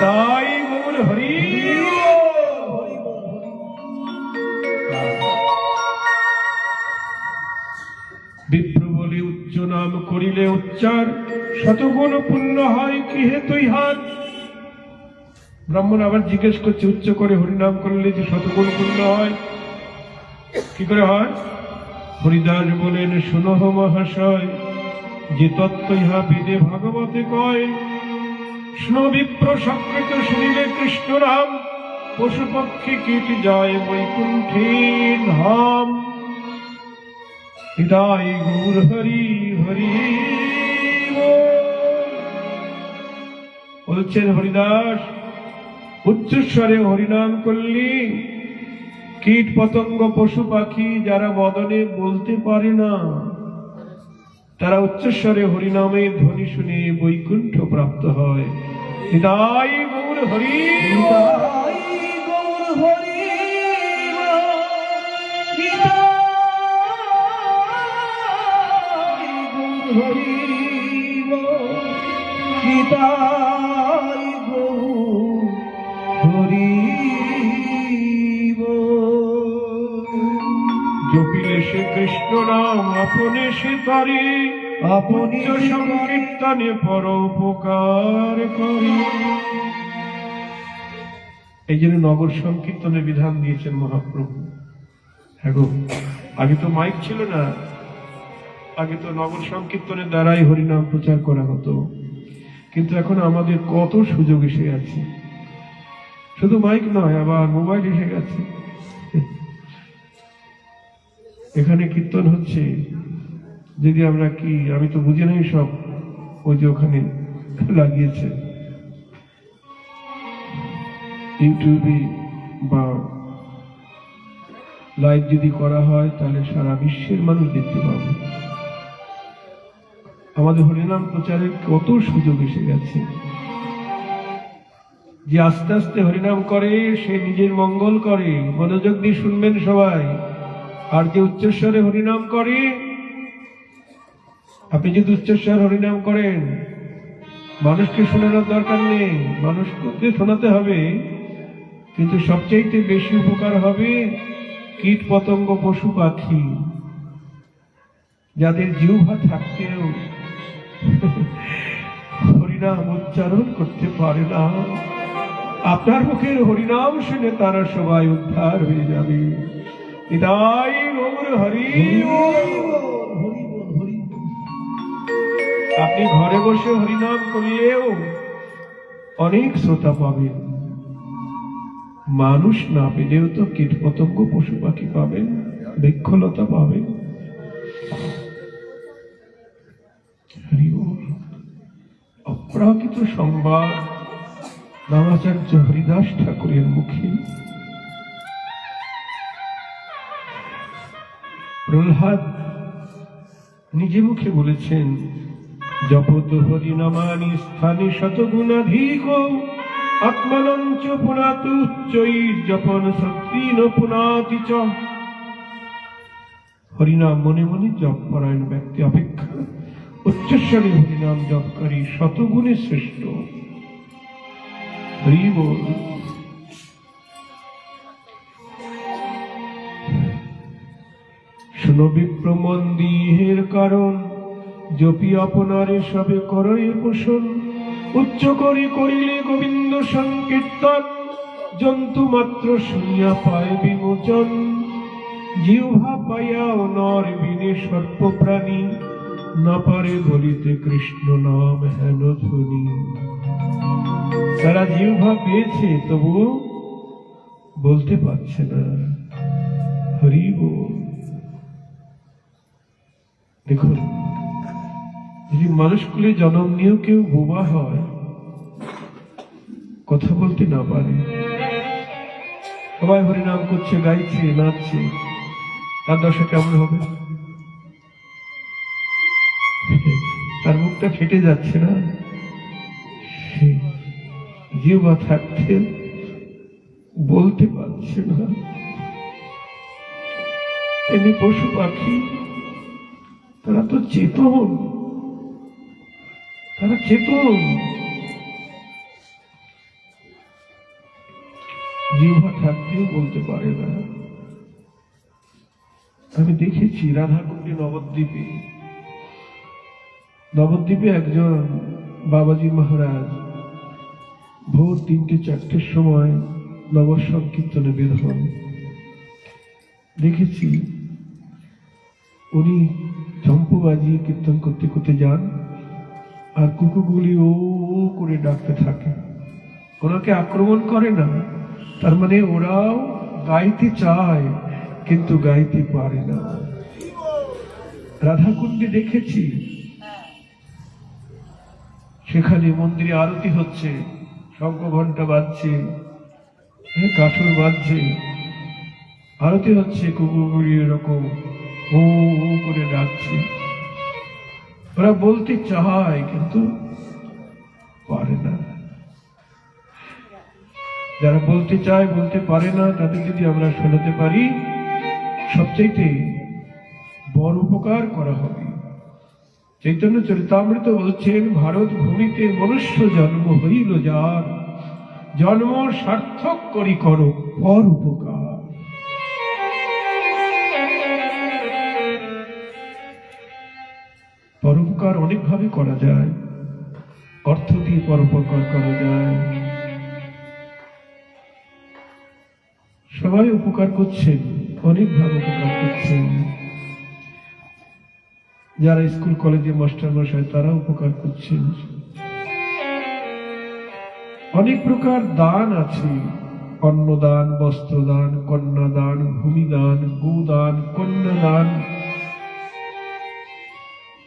তাই বলে হরি বিপ্র বলে, উচ্চ নাম করিলে উচ্চার শতগুণ পুণ্য হয়, কি হেতু ইহার? ব্রাহ্মণ আবার জিজ্ঞেস করছে, উচ্চ করে হরিনাম করলে যে শতগুণ পুণ্য হয়, কি করে হয়? হরিদাস বলেন, শুনহ মহাশয়, যে তত্ত্ব ইহা বেদে ভাগবতে কয়, শুনো বিপ্র সকৃত শুনিলে কৃষ্ণ নাম, পশু পক্ষী কীট যায় বৈকুণ্ঠের ধাম। হৃদয় গৌর হরি হরি বলছেন হরিদাস, উচ্চস্বরে হরিনাম করলি কীট পতঙ্গ পশু পাখি যারা বদনে বলতে পারে না, তারা উচ্চস্বরে হরিনামের ধ্বনি শুনে বৈকুণ্ঠ প্রাপ্ত হয়। হৃদয় গৌর হরি গৌর হরি হরি হরি কৃষ্ণ নাম আপনে সে তারে আপনি উচ্চ সংকীর্তনে পরোপকার করে। এই জন্য নগর সংকীর্তনের বিধান দিয়েছেন মহাপ্রভু। হ্যাঁ গো, আগে তো মাইক ছিল না, আগে তো নগর সংকীর্তনের দ্বারাই হরিনাম প্রচার করা হতো। কিন্তু এখন আমাদের কত সুযোগ এসে গেছে, শুধু মাইক নয়, আবার মোবাইল এসে গেছে। এখানে কীর্তন হচ্ছে, যদি আমরা কি, আমি তো বুঝি নাই সব, ওই যে ওখানে লাগিয়েছে ইউটিউবে বা লাইভ যদি করা হয় তাহলে সারা বিশ্বের মানুষ দেখতে পাবে। আমাদের হরিনাম প্রচারের কত সুযোগ এসে গেছে। যে আস্তে আস্তে হরিনাম করে সে নিজের মঙ্গল করে, মনোযোগ দিয়ে শুনবেন সবাই। আর যে উচ্চস্বরে হরিনাম করে, আপনি যদি উচ্চস্বর হরিনাম করেন, মানুষকে শোনানোর দরকার নেই, মানুষকে শোনাতে হবে, কিন্তু সবচাইতে বেশি উপকার হবে কীট পতঙ্গ পশু পাখি যাদের জিহ্বা থাকতেও হরিনাম উচ্চারণ করতে পারে না, আপনার মুখের হরিনাম শুনে তারা সবাই উদ্ধার হয়ে যাবে। নিতাই গৌর হরি। আপনি ঘরে বসে হরিনাম করলেও অনেক শ্রোতা পাবেন, মানুষ না পেলেও তো কীট পতঙ্গ পশু পাখি পাবেন, বৃক্ষলতা পাবেন। অপ্রাকৃত সংবাদ নামাচার্য হরিদাস ঠাকুরের মুখে। প্রহ্লাদ নিজে মুখে বলেছেন, জপত হরিনামানি স্থানে শতগুণাধিক আত্মানঞ্চ পুনাতু উচ্চৈর্জপন সত্রিন পুনাতি চ। হরিনাম মনে মনে জপ পরায়ণ ব্যক্তি অপেক্ষা উচ্চস্বরে হরিনাম জপকারী শতগুণে শ্রেষ্ঠ। হরি বল। শুনো বিপ্র মন্দিরের কারণ, জপি আপনারে সবে করয়ে পোষণ। উচ্চ করিলে গোবিন্দ সংকীর্তন, জন্তু মাত্র শুনিয়া পায় বিমোচন। জিহ্বা পাইয়াও নর বিনে সর্প প্রাণী, না পারে বলিতে কৃষ্ণ নাম হেন ধ্বনি। তারা জিহ্বা পেয়েছে তবু বলতে পারছে না হরি বল। দেখুন, যদি মানুষকুলে জন্ম নিয়েও কেউ বোবা হয়, কথা বলতে না পারে, সবাই হরিনাম করছে, গাইছে, নাচছে, তার দশা কেমন হবে? তার মুখটা ফেটে যাচ্ছে না? জিহ্বা থাকতে বলতে পারছে না। এমনি পশু পাখি তারা তো চেতন, তারা চেতন, জিহ্বা থাকতেও বলতে পারে না। আমি দেখেছি রাধাকুণ্ডে নবদ্বীপে একজন বাবাজি মহারাজ ভোর ৩টে-৪টের সময় নগর সংকীর্তনে বের হন। দেখেছি উনি চম্পু বাজিয়ে কীর্তন করতে করতে যান, আর কুকুরগুলি ও করে ডাকতে থাকে। ওনাকে আক্রমণ করে না, তার মানে ওরাও গাইতে চায় কিন্তু গাইতে পারে না। রাধাকুণ্ডে দেখেছি, সেখানে মন্দিরে আরতি হচ্ছে, শঙ্খ ঘণ্টা বাজছে, কাসর বাজছে, আরতি হচ্ছে, কুকুরগুলি এরকম ও করে ডাকছে। ওরা বলতে চায় কিন্তু পারে না। যারা বলতে চায় বলতে পারে না, তাদের যদি আমরা শোনাতে পারি, সবচাইতে বড় উপকার করা হবে। চৈতন্য চরিতামৃত বলছেন, ভারত ভূমিতে মনুষ্য জন্ম হইল যার, জন্ম সার্থক করি করো পর উপকার। পরোপকার অনেকভাবে করা যায়, অর্থ দিয়ে পরোপকার করা যায়। সবাই উপকার করছেন, অনেকভাবে উপকার করছেন। যারা স্কুল কলেজে মাস্টার মশাই তারা উপকার করছেন। অনেক প্রকার দান আছে, অন্নদান, বস্ত্রদান, কন্যাদান, ভূমিদান, গোদান, কন্যাদান,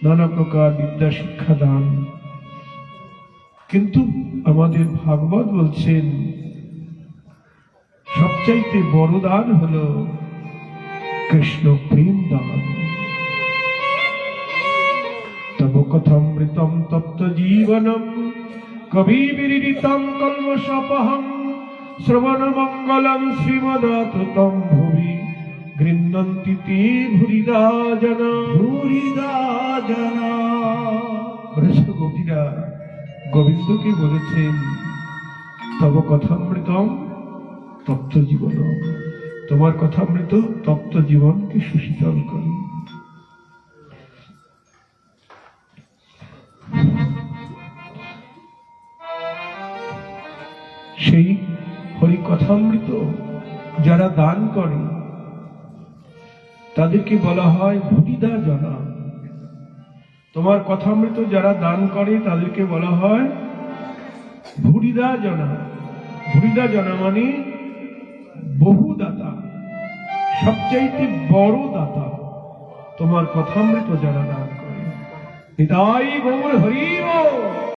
নানা প্রকার বিদ্যা শিক্ষা দান। কিন্তু আমাদের ভাগবত বলছেন সবচাইতে বড় দান হল কৃষ্ণ প্রেম দান। তব কথামৃতম তপ্ত জীবনম কবিবিরিতম কল্মষাপহম শ্রবণ মঙ্গলম শ্রীমদাততম ভুবি গৃহ্ণন্তি তে ভুরিদা জনা। ভুরিদা জনা। গোপীরা গোবিন্দকে বলেছেন তব কথামৃতম তপ্ত জীবনম, তোমার কথামৃত তপ্ত জীবনকে সুশীতল করে। সেই হরি কথামৃত যারা দান করে তাদেরকে বলা হয় ভুরিদা জনা। তোমার কথামৃত যারা দান করে তাদেরকে বলা হয় ভুরিদা জনা। ভুরিদা জনা মানে বহু দাতা, সবচাইতে বড় দাতা তোমার কথামৃত যারা দান করে। হৃদয় গৌর হরি বল।